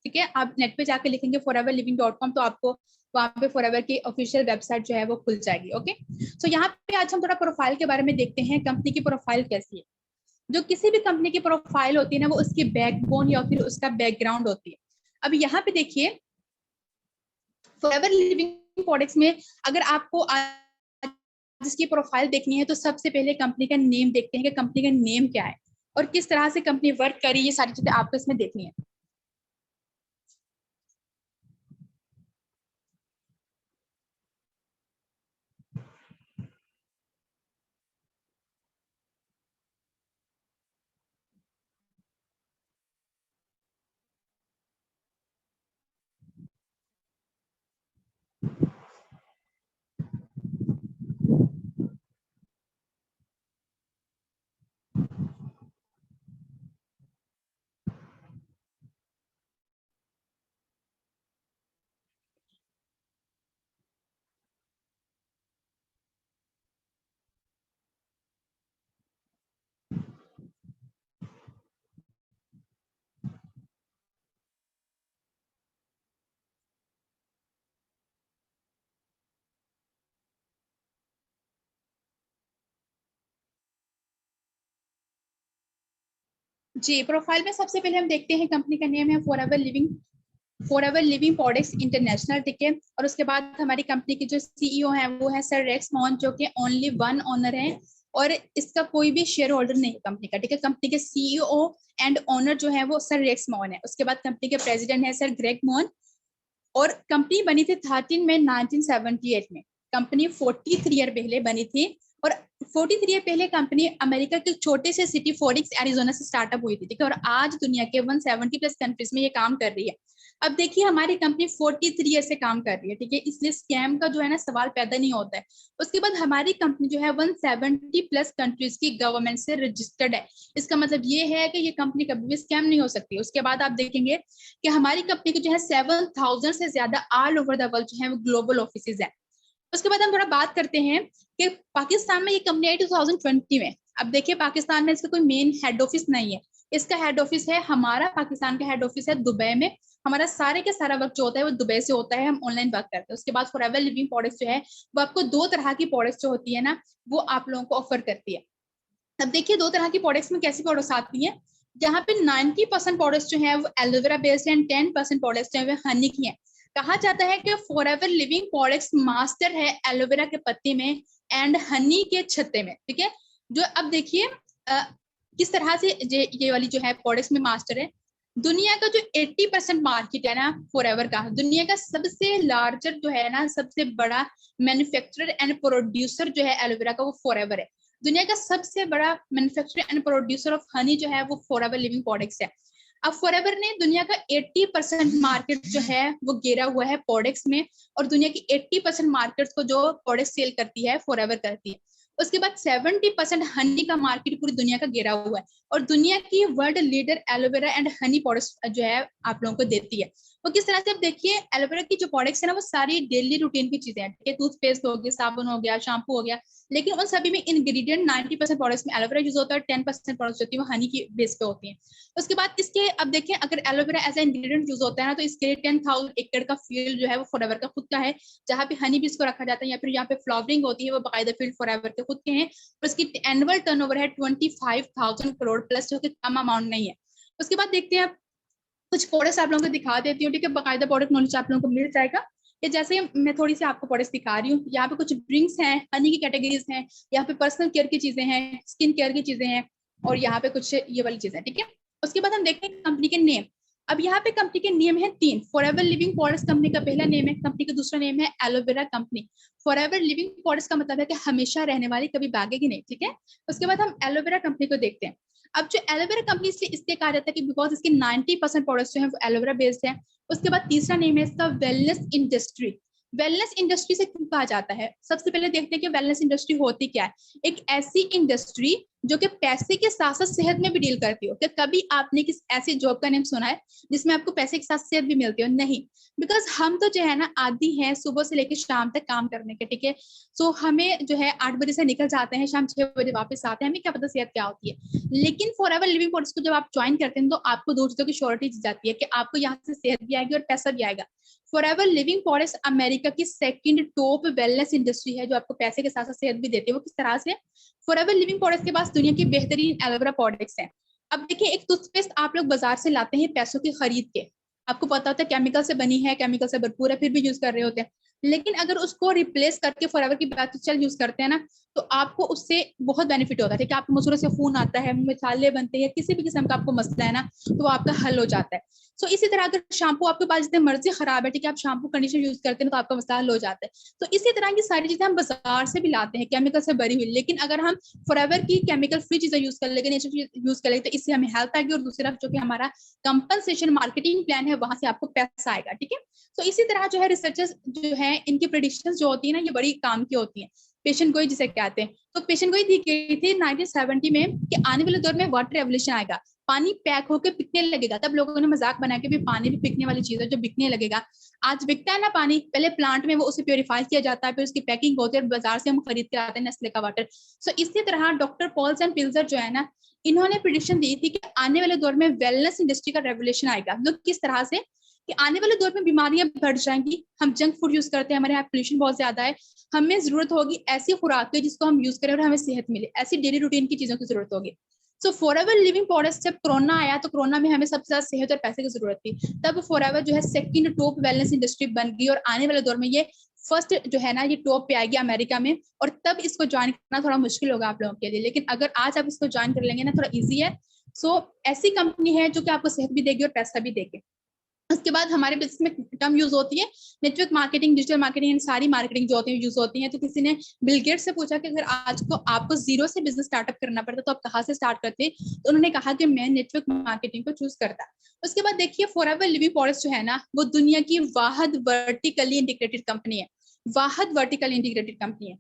ठीक है, आप नेट पे जाके लिखेंगे foreverliving.com तो आपको वहां पे फॉरएवर की ऑफिशियल वेबसाइट जो है वो खुल जाएगी। ओके, सो यहाँ पे आज हम थोड़ा प्रोफाइल के बारे में देखते हैं, कंपनी की प्रोफाइल कैसी है। जो किसी भी कंपनी की प्रोफाइल होती है ना, वो उसकी बैकबोन या फिर उसका बैकग्राउंड होती है। अब यहाँ पे देखिए फॉरएवर लिविंग प्रोडक्ट्स में अगर आपको आज इसकी प्रोफाइल देखनी है तो सबसे पहले कंपनी का नेम देखते हैं कि कंपनी का नेम क्या है और किस तरह से कंपनी वर्क करी, ये सारी चीजें आपको इसमें देखनी है। जी, प्रोफाइल में सबसे पहले हम देखते हैं कंपनी का नेम है फॉरएवर लिविंग प्रोडक्ट्स इंटरनेशनल, ठीक है। और उसके बाद हमारी कंपनी के जो सीईओ हैं वो है सर रेक्स मॉन, जो कि ओनली वन ओनर है और इसका कोई भी शेयर होल्डर नहीं है कंपनी का, ठीक है। कंपनी के सीईओ एंड ओनर जो है वो सर रेक्स मॉन है। उसके बाद कंपनी के प्रेसिडेंट है सर ग्रेग मॉन और कंपनी बनी थी 13 मई 1978 में। कंपनी 43 ईयर पहले बनी थी और 43 ईयर पहले कंपनी अमेरिका के छोटे से सिटी फोनिक्स एरिजोना से स्टार्टअप हुई थी, ठीक है। और आज दुनिया के 170 प्लस कंट्रीज में ये काम कर रही है। अब देखिए हमारी कंपनी 43 ईयर से काम कर रही है, ठीक है, इसलिए स्कैम का जो है ना सवाल पैदा नहीं होता है। उसके बाद हमारी कंपनी जो है 170 प्लस कंट्रीज की गवर्नमेंट से रजिस्टर्ड है। इसका मतलब ये है कि ये कंपनी कभी भी स्कैम नहीं हो सकती। उसके बाद आप देखेंगे कि हमारी कंपनी के जो है 7,000 से ज्यादा ऑल ओवर द वर्ल्ड जो है वो ग्लोबल ऑफिसेज है। उसके बाद हम थोड़ा बात करते हैं कि पाकिस्तान में ये कंपनी आई 2020 में। अब देखिए पाकिस्तान में इसका कोई मेन हेड ऑफिस नहीं है, इसका हेड ऑफिस है हमारा पाकिस्तान का हेड ऑफिस है दुबई में। हमारा सारे के सारा वर्क जो होता है वो दुबई से होता है, हम ऑनलाइन वर्क करते हैं। उसके बाद फॉरएवर लिविंग प्रोडक्ट्स जो है वो आपको दो तरह की प्रोडक्ट्स जो होती है ना वो आप लोगों को ऑफर करती है। अब देखिए दो तरह की प्रोडक्ट्स में कैसी प्रोडक्ट्स आती हैं, जहाँ पे 90% प्रोडक्ट्स जो है वो एलोवेरा बेस्ड एंड 10% प्रोडक्ट्स जो है वो हनी की है। कहा जाता है कि फॉरएवर लिविंग प्रोडक्ट्स मास्टर है एलोवेरा के पत्ते में एंड हनी के छत्ते में, ठीक है। जो अब देखिए किस तरह से ये वाली जो है प्रोडक्ट्स में मास्टर है। दुनिया का जो 80% मार्केट है ना फॉरएवर का, दुनिया का सबसे लार्जर जो है ना, सबसे बड़ा मैन्युफैक्चरर एंड प्रोड्यूसर जो है एलोवेरा का, वो फॉरएवर है। दुनिया का सबसे बड़ा manufacturer and producer of honey जो है वो फॉरएवर लिविंग प्रोडक्ट्स है। अब फॉरएवर ने दुनिया का 80% मार्केट जो है वो घेरा हुआ है प्रोडक्ट्स में, और दुनिया की 80% मार्केट्स को जो प्रोडक्ट सेल करती है फॉरएवर करती है। उसके बाद 70% हनी का मार्केट पूरी दुनिया का घेरा हुआ है, और दुनिया की world leader aloe vera and honey products जो है आप लोगों को देती है। वो किस तरह से, अब देखिए एलोवेरा की जो प्रोडक्ट्स है ना वो सारी डेली रूटीन की चीजें हैं, ठीक है, टूथपेस्ट हो गया, साबुन हो गया, शैम्पू हो गया, लेकिन उन सभी में इंग्रेडिएंट 90% प्रोडक्ट्स में एलोवेरा यूज होता है, 10% प्रोडक्ट्स होती है वो हनी की बेस पे होती है। उसके बाद इसके अब देखिए अगर aloe vera as a ingredient use होता है ना, तो इसके लिए 10,000 एकड़ का फील्ड जो है वो फॉरएवर का खुद का है, जहाँ पे हनी बीज को रखा जाता है, या फिर यहाँ पे फ्लावरिंग होती है वो बाकायदा फील्ड फॉरएवर के खुद के हैं। और इसकी एनुअल टर्नओवर है 25,000 करोड़ प्लस, जो कि कम अमाउंट नहीं है। उसके बाद देखते हैं कुछ प्रोडक्ट्स आप लोगों को दिखा देती हूँ, ठीक है, बाकायदा प्रोडक्ट नॉलेज आप लोगों को मिल जाएगा। ये जैसे मैं थोड़ी सी आपको प्रोडक्ट्स दिखा रही हूँ, यहाँ पे कुछ ड्रिंक्स हैं, हनी की कैटेगरीज हैं, यहाँ पे पर्सनल केयर की चीजें हैं, स्किन केयर की चीजें हैं, और यहाँ पे कुछ ये वाली चीजें, ठीक है। उसके बाद हम देखते हैं कंपनी के नेम। अब यहाँ पे कंपनी के नेम है 3। फॉरएवर लिविंग प्रोडक्ट्स कंपनी का पहला नेम है, कंपनी का दूसरा नेम है aloe vera company. Forever Living products का मतलब है कि हमेशा रहने वाली, कभी भागेगी नहीं, ठीक है। उसके बाद हम एलोवेरा कंपनी को देखते हैं। अब जो एलोवेरा कंपनी से इसलिए कहा जाता है कि बिकॉज इसके 90% प्रोडक्ट्स जो है वो एलोवेरा बेस्ड है। उसके बाद तीसरा नेम है इसका वेलनेस इंडस्ट्री। वेलनेस इंडस्ट्री से क्यों कहा जाता है, सबसे पहले देखते हैं कि वेलनेस इंडस्ट्री होती क्या है। एक ऐसी इंडस्ट्री जो कि पैसे के साथ साथ सेहत में भी डील करती हो। क्या कभी आपने किस ऐसी जॉब का नेम सुना है जिसमें आपको पैसे के साथ सेहत भी मिलती हो? नहीं, बिकॉज हम तो जो है ना आदी हैं सुबह से लेकर शाम तक काम करने के, ठीक है। सो हमें जो है 8 बजे से निकल जाते हैं, शाम 6 बजे वापस आते हैं, हमें क्या पता सेहत क्या होती है। लेकिन फॉरएवर लिविंग प्रोडक्ट्स को जब आप ज्वाइन करते हैं तो आपको 2 चीजों की श्योरिटी दी जाती है कि आपको यहाँ से सेहत भी आएगी और पैसा भी आएगा। फॉरएवर लिविंग प्रोडक्ट्स अमेरिका की सेकंड टॉप वेलनेस इंडस्ट्री है, जो आपको पैसे के साथ साथ सेहत भी देती है। वो किस तरह से, फॉरएवर लिविंग प्रोडक्ट्स के पास दुनिया की बेहतरीन एलोवेरा प्रोडक्ट्स हैं। अब देखिए एक टूथपेस्ट आप लोग बाजार से लाते हैं पैसों की खरीद के, आपको पता होता है केमिकल से बनी है, केमिकल से भरपूर है, फिर भी यूज कर रहे होते हैं। लेकिन अगर उसको रिप्लेस करके फॉरएवर की बैक्टीरियल यूज करते हैं ना, तो आपको उससे बहुत बेनिफिट होता है, ठीक है। आपको मसूरों से खून आता है, मसाले बनते हैं, किसी भी किस्म का आपको मसला है ना, तो वो आपका हल हो जाता है। सो इसी तरह अगर शैम्पू आपके पास जितने मर्जी खराब है, ठीक है, आप शैम्पू कंडीशनर यूज करते हैं तो आपका मसला हल हो जाता है। तो इसी तरह की सारी चीजें हम बाजार से भी लाते हैं केमिकल से भरी हुई, लेकिन अगर हम फॉरएवर की केमिकल फ्री चीजें यूज कर लेंगे, नेचुरल यूज कर लेंगे, तो इससे हमें हेल्प आएगी, और दूसरी तरफ जो कि हमारा कंपनसेशन मार्केटिंग प्लान है वहां से आपको पैसा आएगा, ठीक है। तो इसी तरह जो है रिसर्चर्स जो है इनकी प्रेडिक्शंस जो होती है ना, ये बड़ी काम की होती है। पेशेंट गोई जिसे कहते हैं, तो पेशेंट गोई दी गई थी 1970 में कि आने वाले दौर में वाटर रेवोल्यूशन आएगा, पानी पैक होकर बिकने लगेगा। तब लोगों ने मजाक बनाया कि भी पानी भी बिकने वाली चीज है जो बिकने लगेगा। आज बिकता है ना पानी, पहले प्लांट में वो उसे प्योरीफाई किया जाता है, फिर उसकी पैकिंग होती है और बाजार से हम खरीद के आते हैं नेस्ले का वाटर। सो इसी तरह डॉक्टर पॉल्स एंड पिल्जर जो है ना, इन्होंने प्रेडिक्शन दी थी कि आने वाले दौर में वेलनेस इंडस्ट्री का रेवोल्यूशन आएगा। मतलब किस तरह से कि आने वाले दौर में बीमारियां बढ़ जाएंगी, हम जंक फूड यूज करते हैं, हमारे यहाँ पोल्यूशन बहुत ज्यादा है, हमें जरूरत होगी ऐसी खुराक की जिसको हम यूज करें और हमें सेहत मिले, ऐसी डेली रूटीन की चीजों की जरूरत होगी। सो फॉरएवर लिविंग प्रोडक्ट्स, जब कोरोना आया तो कोरोना में हमें सबसे ज्यादा सेहत और पैसे की जरूरत थी, तब फॉरएवर जो है सेकंड टॉप वेलनेस इंडस्ट्री बन गई, और आने वाले दौर में ये फर्स्ट जो है ना ये टॉप पे आएगी अमेरिका में। और तब इसको ज्वाइन करना थोड़ा मुश्किल होगा आप लोगों के लिए, लेकिन अगर आज आप इसको ज्वाइन कर लेंगे ना, थोड़ा ईजी है। सो ऐसी कंपनी है जो कि आपको सेहत भी देगी और पैसा भी देगी। उसके बाद हमारे बिजनेस में टर्म यूज होती है नेटवर्क मार्केटिंग, डिजिटल मार्केटिंग, इन सारी मार्केटिंग जो होती है यूज होती है। तो किसी ने बिल गेट्स से पूछा कि अगर आज को आपको जीरो से बिजनेस स्टार्टअप करना पड़ता तो आप कहाँ से स्टार्ट करते, तो उन्होंने कहा कि मैं नेटवर्क मार्केटिंग को चूज करता। उसके बाद देखिए फॉरएवर लिविंग प्रोडक्ट्स जो है ना, वो दुनिया की वाहिद वर्टिकली इंटीग्रेटेड कंपनी है, वाहिद वर्टिकली इंटीग्रेटेड कंपनी है।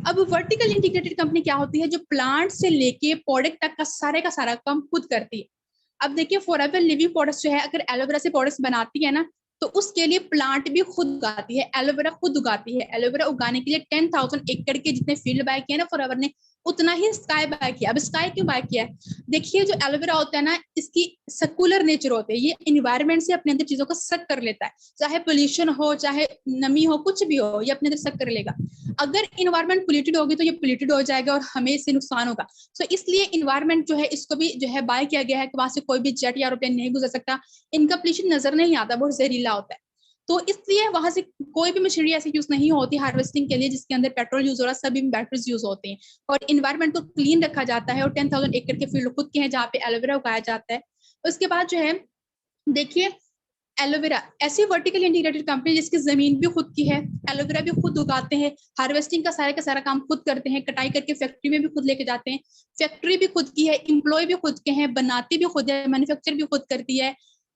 अब वर्टिकल इंटीग्रेटेड कंपनी क्या होती है, जो प्लांट से लेके प्रोडक्ट तक का सारा काम खुद करती है। अब देखिए फॉरएवर लिविंग प्रोडक्ट्स जो है, अगर एलोवेरा से प्रोडक्ट्स बनाती है ना, तो उसके लिए प्लांट भी खुद उगाती है, एलोवेरा खुद उगाती है। एलोवेरा उगाने के लिए 10,000 एकड़ के जितने फील्ड बाय किए ना फॉरएवर ने, उतना ही स्काई बाय किया। अब स्काई क्यों बाय किया है, देखिए जो एलोवेरा होता है ना, इसकी सर्कुलर नेचर होते हैं, ये एनवायरमेंट से अपने अंदर चीजों को सक कर लेता है, चाहे पोल्यूशन हो चाहे नमी हो, कुछ भी हो, ये अपने अंदर सक कर लेगा। अगर इन्वायरमेंट पोल्यूटेड होगी तो ये पोल्यूटेड हो जाएगा और हमें इससे नुकसान होगा। सो इसलिए इन्वायरमेंट जो है इसको भी जो है बाय किया गया है कि वहां से कोई भी जेट या एरोप्लेन नहीं गुजर सकता, इनका पोल्यूशन नजर नहीं आता, बहुत जहरीला होता है। तो इसलिए वहां से कोई भी मशीनरी ऐसी यूज नहीं होती हार्वेस्टिंग के लिए जिसके अंदर पेट्रोल यूज हो रहा है, सभी बैटरीज यूज होते हैं और इन्वायरमेंट को क्लीन रखा जाता है। और 10,000 एकड़ के फील्ड खुद के हैं जहाँ पे एलोवेरा उगाया जाता है। उसके बाद जो है देखिए एलोवेरा ऐसी वर्टिकल इंटीग्रेटेड कंपनी जिसकी जमीन भी खुद की है, एलोवेरा भी खुद उगाते हैं, हार्वेस्टिंग का सारा काम खुद करते हैं, कटाई करके फैक्ट्री में भी खुद लेके जाते हैं, फैक्ट्री भी खुद की है, एम्प्लॉय भी खुद के हैं, बनाती भी खुद है, मैन्युफैक्चर भी खुद करती है,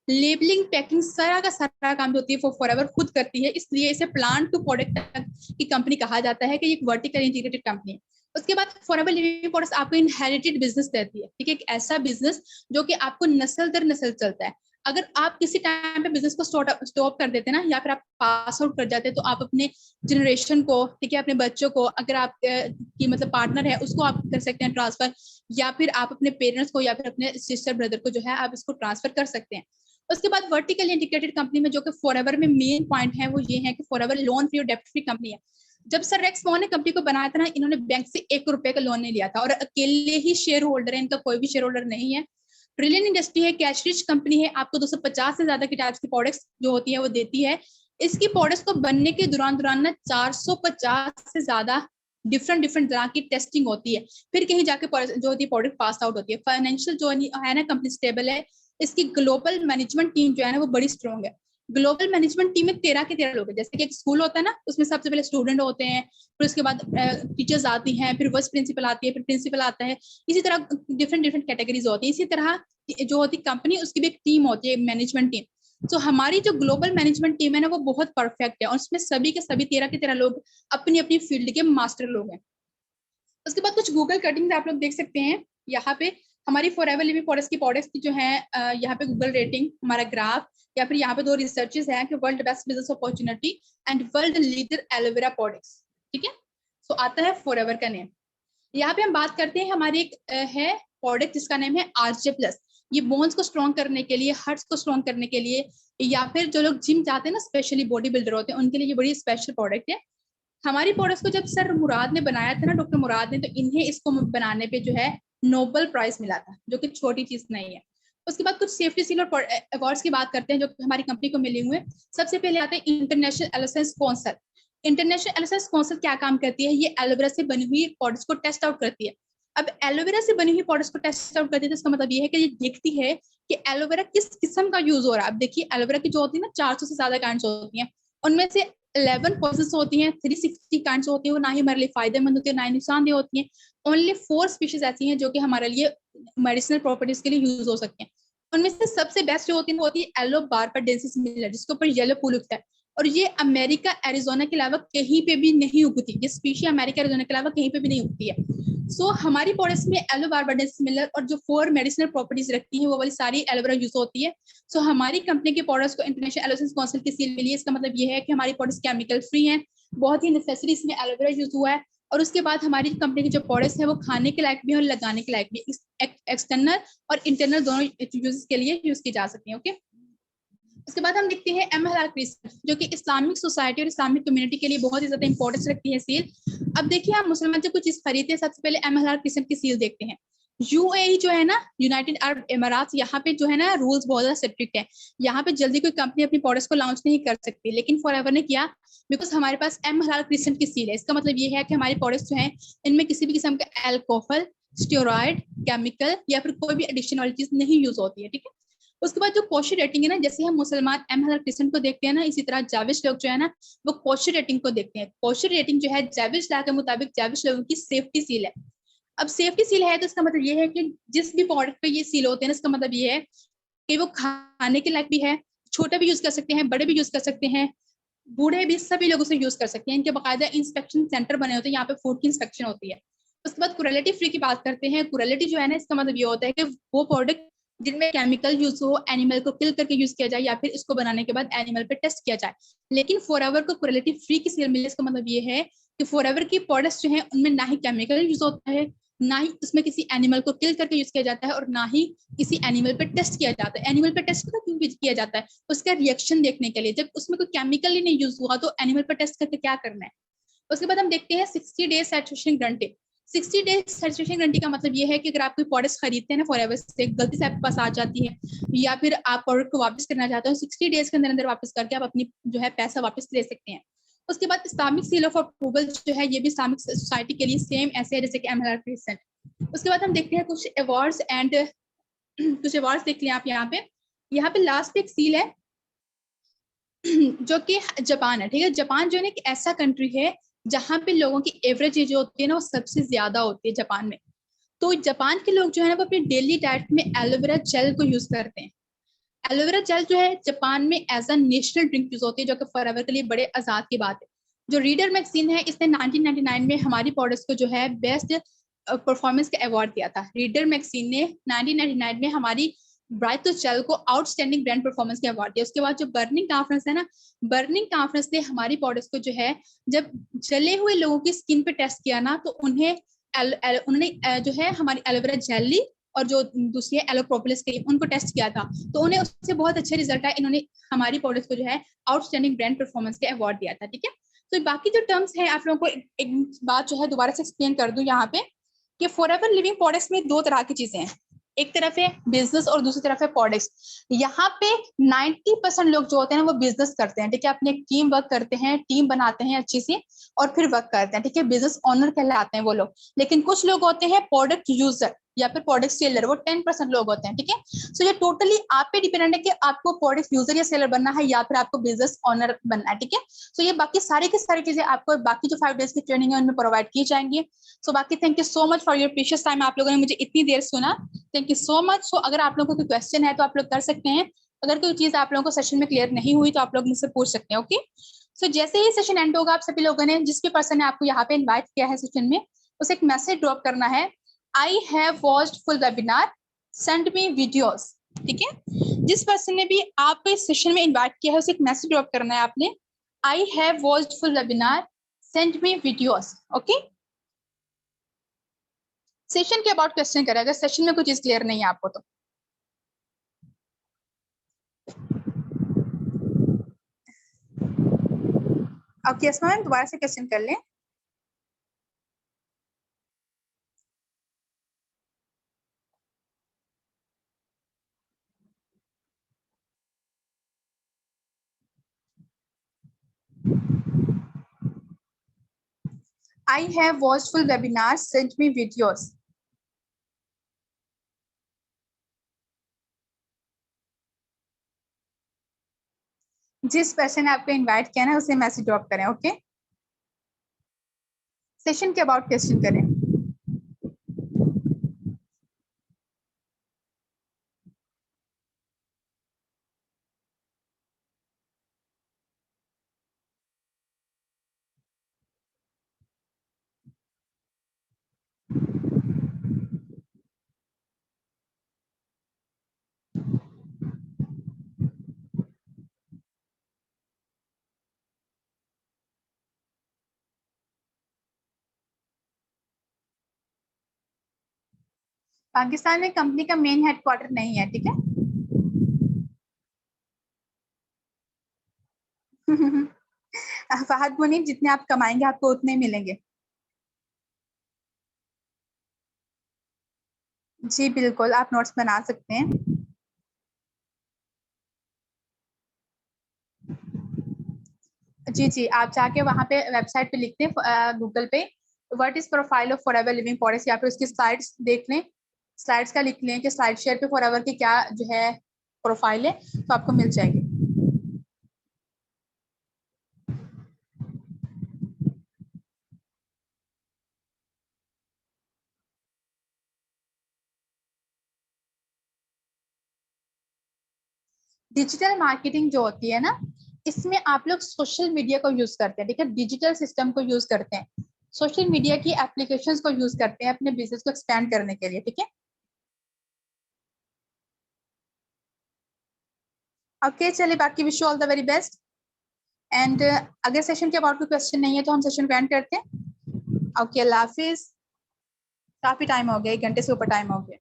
लेबलिंग पैकिंग सारा का सारा काम जो होती है वो फॉरएवर खुद करती है। इसलिए इसे प्लांट टू प्रोडक्ट की कंपनी कहा जाता है कि एक वर्टिकल इंटीग्रेटेड कंपनी है। उसके बाद फॉरएवर लिविंग प्रोडक्ट्स आपको इनहेरिटेड बिजनेस देती है, ठीक है, एक ऐसा बिजनेस जो कि आपको नस्ल दर नस्ल चलता है। अगर आप किसी टाइम पे बिजनेस को स्टॉप कर देते ना या फिर आप पास आउट कर जाते तो आप अपने जनरेशन को, ठीक है, अपने बच्चों को, अगर आप की मतलब पार्टनर है उसको आप कर सकते हैं ट्रांसफर, या फिर आप अपने पेरेंट्स को या फिर अपने सिस्टर ब्रदर को जो है आप इसको ट्रांसफर कर सकते हैं। उसके बाद वर्टिकल इंटीग्रेटेड कंपनी में जो कि फॉरएवर में मेन पॉइंट है वो ये है कि फॉरएवर लोन फ्री और डेप्ट फ्री कंपनी है। जब सर रेक्स वॉन ने कंपनी को बनाया था ना, इन्होंने बैंक से 1 रुपए का लोन नहीं लिया था और अकेले ही शेयर होल्डर है, इनका कोई भी शेयर होल्डर नहीं है। ट्रिलियन इंडस्ट्री है, कैश रिच कंपनी है, आपको 250 से ज्यादा की टाइप्स की प्रोडक्ट्स जो होती है वो देती है। इसकी प्रोडक्ट्स को बनने के दौरान ना 450 से ज्यादा डिफरेंट तरह की टेस्टिंग होती है, फिर कहीं जाके जो होती है प्रोडक्ट पास आउट होती है। फाइनेंशियल जो है ना कंपनी स्टेबल है। इसकी ग्लोबल मैनेजमेंट टीम जो है ना वो बड़ी स्ट्रॉन्ग है। ग्लोबल मैनेजमेंट टीम में 13 के 13 लोग हैं, जैसे कि एक स्कूल होता है ना उसमें सबसे पहले स्टूडेंट होते हैं, फिर उसके बाद टीचर्स आती हैं, फिर वाइस प्रिंसिपल आती है, फिर प्रिंसिपल आता है, इसी तरह डिफरेंट कैटेगरीज होती है। इसी तरह जो होती कंपनी उसकी भी एक टीम होती है, मैनेजमेंट टीम। तो हमारी जो ग्लोबल मैनेजमेंट टीम है ना वो बहुत परफेक्ट है और उसमें सभी के सभी 13 के 13 लोग अपनी अपनी फील्ड के मास्टर लोग हैं। उसके बाद कुछ गूगल कटिंग आप लोग देख सकते हैं यहाँ पे, हमारी फॉरएवर लिविंग प्रोडक्ट्स की प्रोडक्ट्स की जो है यहाँ पे गूगल रेटिंग, हमारा ग्राफ, या फिर यहाँ पे 2 रिसर्चेस हैं कि world best business opportunity and world leader aloe vera products, ठीक है। सो आता है फॉरएवर का नेम। यहाँ पे हम बात करते हैं हमारी एक है प्रोडक्ट जिसका नेम है आरजे प्लस। ये बोन्स को स्ट्रॉन्ग करने के लिए, हार्ट्स को स्ट्रॉन्ग करने के लिए, या फिर जो लोग जिम जाते हैं ना, स्पेशली बॉडी बिल्डर होते हैं, उनके लिए ये बड़ी स्पेशल प्रोडक्ट है। हमारी प्रोडक्ट्स को जब सर मुराद ने बनाया था ना, डॉक्टर मुराद ने, तो इन्हें इसको बनाने पे जो है नोबेल प्राइज मिला था, जो कि छोटी चीज नहीं है। उसके बाद कुछ सेफ्टी सील और अवार्ड्स की बात करते हैं जो हमारी कंपनी को मिले हुए। सबसे पहले आते हैं इंटरनेशनल एलाइंस काउंसिल। इंटरनेशनल एलाइंस काउंसिल क्या काम करती है, ये एलोवेरा से बनी हुई प्रोडक्ट्स को टेस्ट आउट करती है। अब एलोवेरा से बनी हुई प्रोडक्ट्स को टेस्ट आउट करती है तो इसका मतलब ये है कि ये देखती है कि एलोवेरा किस किस्म का यूज हो रहा है। अब देखिए एलोवेरा की जो होती है ना 400 से ज्यादा काइंड्स होती हैं, उनमें से 11 प्रोसेस होती हैं, 360 काइंड्स होती है, वो ना ही हमारे लिए फायदेमंद होती है ना ही नुकसानदेह होती हैं। ओनली 4 स्पीशीज ऐसी हैं जो कि हमारे लिए मेडिसिनल प्रॉपर्टीज के लिए यूज हो सकते हैं। उनमें से सबसे बेस्ट जो होती है वो होती है एलो बारबाडेंसिस मिलर, जिसके ऊपर येलो फूल उगता है और ये अमेरिका एरिजोना के अलावा कहीं पे भी नहीं उगती। ये स्पीशी अमेरिका एरिजोना के अलावा कहीं पे भी नहीं उगती है। सो हमारी प्रोडक्ट्स में एलो बारबाडेंसिस मिलर और जो 4 मेडिसिनल प्रॉपर्टीज रखती है वो वाली सारी एलोवेरा यूज होती है। सो हमारी कंपनी की प्रोडक्ट्स को इंटरनेशनल एलोवेरा काउंसिल की सील मिली है। इसका मतलब ये है कि हमारी प्रोडक्ट्स केमिकल फ्री हैं, बहुत ही नेसेसरी इसमें एलोवेरा यूज हुआ है। और उसके बाद हमारी कंपनी की जो प्रोडक्ट्स है वो खाने के लायक भी और लगाने के लायक भी, एक्सटर्नल और इंटरनल दोनों यूज के लिए यूज की जा सकती है। ओके, उसके बाद हम देखते हैं MLR क्रिसेंट, जो कि इस्लामिक सोसाइटी और इस्लामिक कम्युनिटी के लिए बहुत ही ज्यादा इंपॉर्टेंस रखती है सील। अब देखिए आप मुसलमान जब कोई चीज खरीदते हैं सबसे पहले MLR क्रिसेंट की सील देखते हैं। UAE जो है ना, यूनाइटेड अरब एमिरात, यहाँ पे जो है ना रूल्स बहुत ज्यादा स्ट्रिक्ट है। यहाँ पे जल्दी कोई कंपनी अपनी प्रोडक्ट्स को लॉन्च नहीं कर सकती, लेकिन फॉरएवर ने किया बिकॉज हमारे पास MLR क्रिसेंट की सील है। इसका मतलब ये है कि हमारी प्रोडक्ट्स जो है इनमें किसी भी किस्म का अल्कोहल, स्टेरॉइड, केमिकल या फिर कोई भी एडिशनल वाली चीज नहीं यूज होती है, ठीक है। उसके बाद जो कॉशर रेटिंग है ना, जैसे हम मुसलमान MLR क्रिसेंट को देखते हैं ना, इसी तरह जाविश लोग जो है ना वो कॉशर रेटिंग को देखते हैं। कॉशर रेटिंग जो है जाविश ला के मुताबिक जाविश लोगों की सेफ्टी सील है। अब सेफ्टी सील है तो इसका मतलब ये है कि जिस भी प्रोडक्ट पे ये सील होते हैं ना, इसका मतलब ये है कि वो खाने के लायक भी है, छोटे भी यूज कर सकते हैं, बड़े भी यूज कर सकते हैं, बूढ़े भी, सभी लोग उसे यूज कर सकते हैं। इनके बाकायदा इंस्पेक्शन सेंटर बने होते हैं, यहाँ पे फूड की इंस्पेक्शन होती है। उसके बाद क्रुएल्टी फ्री की बात करते हैं। क्रुएल्टी जो है ना, इसका मतलब ये होता है कि वो प्रोडक्ट जिनमें केमिकल यूज हो, एनिमल को किल करके यूज किया जाए या फिर इसको बनाने के बाद एनिमल पे टेस्ट किया जाए। लेकिन फॉरएवर को क्रुएल्टी फ्री की सील मिले, इसका मतलब ये है कि फॉरएवर की प्रोडक्ट्स जो है उनमें ना ही केमिकल यूज होता है, ना ही उसमें किसी एनिमल को किल करके यूज किया जाता है और ना ही किसी एनिमल पे टेस्ट किया जाता है। एनिमल पे टेस्ट क्यों किया जाता है? उसका रिएक्शन देखने के लिए। जब उसमें कोई केमिकल ही नहीं यूज हुआ तो एनिमल पे टेस्ट करके क्या करना है। उसके बाद हम देखते हैं 60 days saturation guarantee. 60 days certification guarantee का मतलब ये है कि अगर आप कोई प्रोडक्ट खरीदते हैं ना फॉरएवर से, गलती से आपके पास आ जाती है या फिर आप प्रोडक्ट को वापस करना चाहते हो, 60 डेज के अंदर अंदर वापस करके आप अपनी जो है पैसा वापस ले सकते हैं। उसके बाद इस्लामिक सील ऑफ अप्रूवल जो है ये भी इस्लामिक सोसाइटी के लिए सेम ऐसे है जैसे कि MLR क्रिसेंट। उसके बाद हम देखते हैं कुछ अवार्ड्स एंड कुछ अवार्ड्स देख लिया आप यहाँ पे लास्ट एक सील है जो कि जापान है, ठीक है। जापान जो है एक ऐसा कंट्री है जहाँ पे लोगों की एवरेज एज होती है ना वो सबसे ज्यादा होती है जापान में। तो जापान के लोग जो है ना वो अपनी डेली डाइट में एलोवेरा जेल को यूज करते हैं। एलोवेरा जेल जो है जापान में as a national drink use होती है, जो कि फॉरएवर के लिए बड़े आजाद की बात है। जो रीडर मैगजीन है इसने 1999 में हमारी प्रोडक्ट्स को जो है बेस्ट परफॉर्मेंस का अवार्ड दिया था। रीडर मैगजीन ने 1999 में हमारी ब्राइट तो जेल को आउटस्टैंडिंग ब्रांड परफॉर्मेंस के अवार्ड दिया। उसके बाद जो बर्निंग कॉन्फ्रेंस है ना, बर्निंग कॉन्फ्रेंस ने हमारी प्रोडक्ट्स को जो है जब जले हुए लोगों की स्किन पे टेस्ट किया ना तो उन्होंने जो है हमारी एलोवेरा जेल ली और जो दूसरी है एलोप्रोपोलिस क्रीम, उनको टेस्ट किया था तो उन्हें उससे बहुत अच्छे रिजल्ट आए। इन्होंने हमारी प्रोडक्ट्स को जो है आउटस्टैंडिंग ब्रांड परफॉर्मेंस के अवार्ड दिया था, ठीक है। तो बाकी जो टर्म्स है आप लोगों को एक बात जो है दोबारा से एक्सप्लेन कर दूं यहाँ पे कि फॉरएवर लिविंग प्रोडक्ट्स में दो तरह की चीजें हैं, एक तरफ है बिजनेस और दूसरी तरफ है प्रोडक्ट्स। यहाँ पे 90% लोग जो होते हैं वो बिजनेस करते हैं, ठीक है, अपने टीम वर्क करते हैं, टीम बनाते हैं अच्छी सी और फिर वर्क करते हैं, ठीक है, बिजनेस ओनर कहलाते हैं वो लोग। लेकिन कुछ लोग होते हैं प्रोडक्ट यूजर या फिर प्रोडक्ट सेलर, वो 10% लोग होते हैं, ठीक है। सो ये टोटली आप पे डिपेंडेंट है कि आपको प्रोडक्ट यूजर या सेलर बनना है या फिर आपको बिजनेस ओनर बनना है, ठीक है। सो ये बाकी सारी की सारी चीजें आपको बाकी जो 5 डेज की ट्रेनिंग है उनमें प्रोवाइड की जाएंगी। सो बाकी thank you so much for your precious time, आप लोगों ने मुझे इतनी देर सुना, थैंक यू सो मच। सो अगर आप लोगों को कोई क्वेश्चन है तो आप लोग कर सकते हैं, अगर कोई चीज आप लोगों को सेशन में क्लियर नहीं हुई तो आप लोग मुझसे पूछ सकते हैं, ओके। सो जैसे ही सेशन एंड होगा आप सभी लोगों ने, जिस भी पर्सन ने आपको यहाँ पे इन्वाइट किया है सेशन में, उसे एक मैसेज ड्रॉप करना है, I have watched full webinar, send me videos, ठीक है। जिस पर्सन ने भी आपको इस सेशन में इन्वाइट किया है उसे एक मैसेज ड्रॉप करना है आपने, I have watched full webinar, send me videos, okay. Session के अबाउट क्वेश्चन करें अगर सेशन में कोई चीज क्लियर नहीं है आपको तो। ओके अस्मा मैम दोबारा से क्वेश्चन कर लें। I have watched full webinars, sent me videos. जिस पर्सन ने आपको इनवाइट किया ना उसे मैसेज ड्रॉप करें, ओके। सेशन के अबाउट क्वेश्चन करें। पाकिस्तान में कंपनी का मेन हेडक्वार्टर नहीं है, ठीक है। फहद मुनीब, जितने आप कमाएंगे आपको उतने मिलेंगे। जी बिल्कुल, आप नोट्स बना सकते हैं। जी जी, आप जाके वहाँ पे वेबसाइट पे लिखते हैं गूगल पे what is profile of forever living forest, या फिर उसकी स्लाइड्स देख लें, स्लाइड्स का लिख लें कि स्लाइड शेयर पे फॉरएवर की क्या जो है प्रोफाइल है, तो आपको मिल जाएगी। डिजिटल मार्केटिंग जो होती है ना, इसमें आप लोग सोशल मीडिया को यूज करते हैं, ठीक है, डिजिटल सिस्टम को यूज करते हैं, सोशल मीडिया की एप्लीकेशंस को यूज करते हैं अपने बिजनेस को एक्सपेंड करने के लिए, ठीक है। ओके चलिए, बाकी wish you all the very best. And अगर सेशन के अबाउट कोई क्वेश्चन नहीं है तो हम सेशन को एंड करते हैं। ओके, अल्लाह हाफिज। काफी टाइम हो गया, 1 घंटे से ऊपर टाइम हो गया।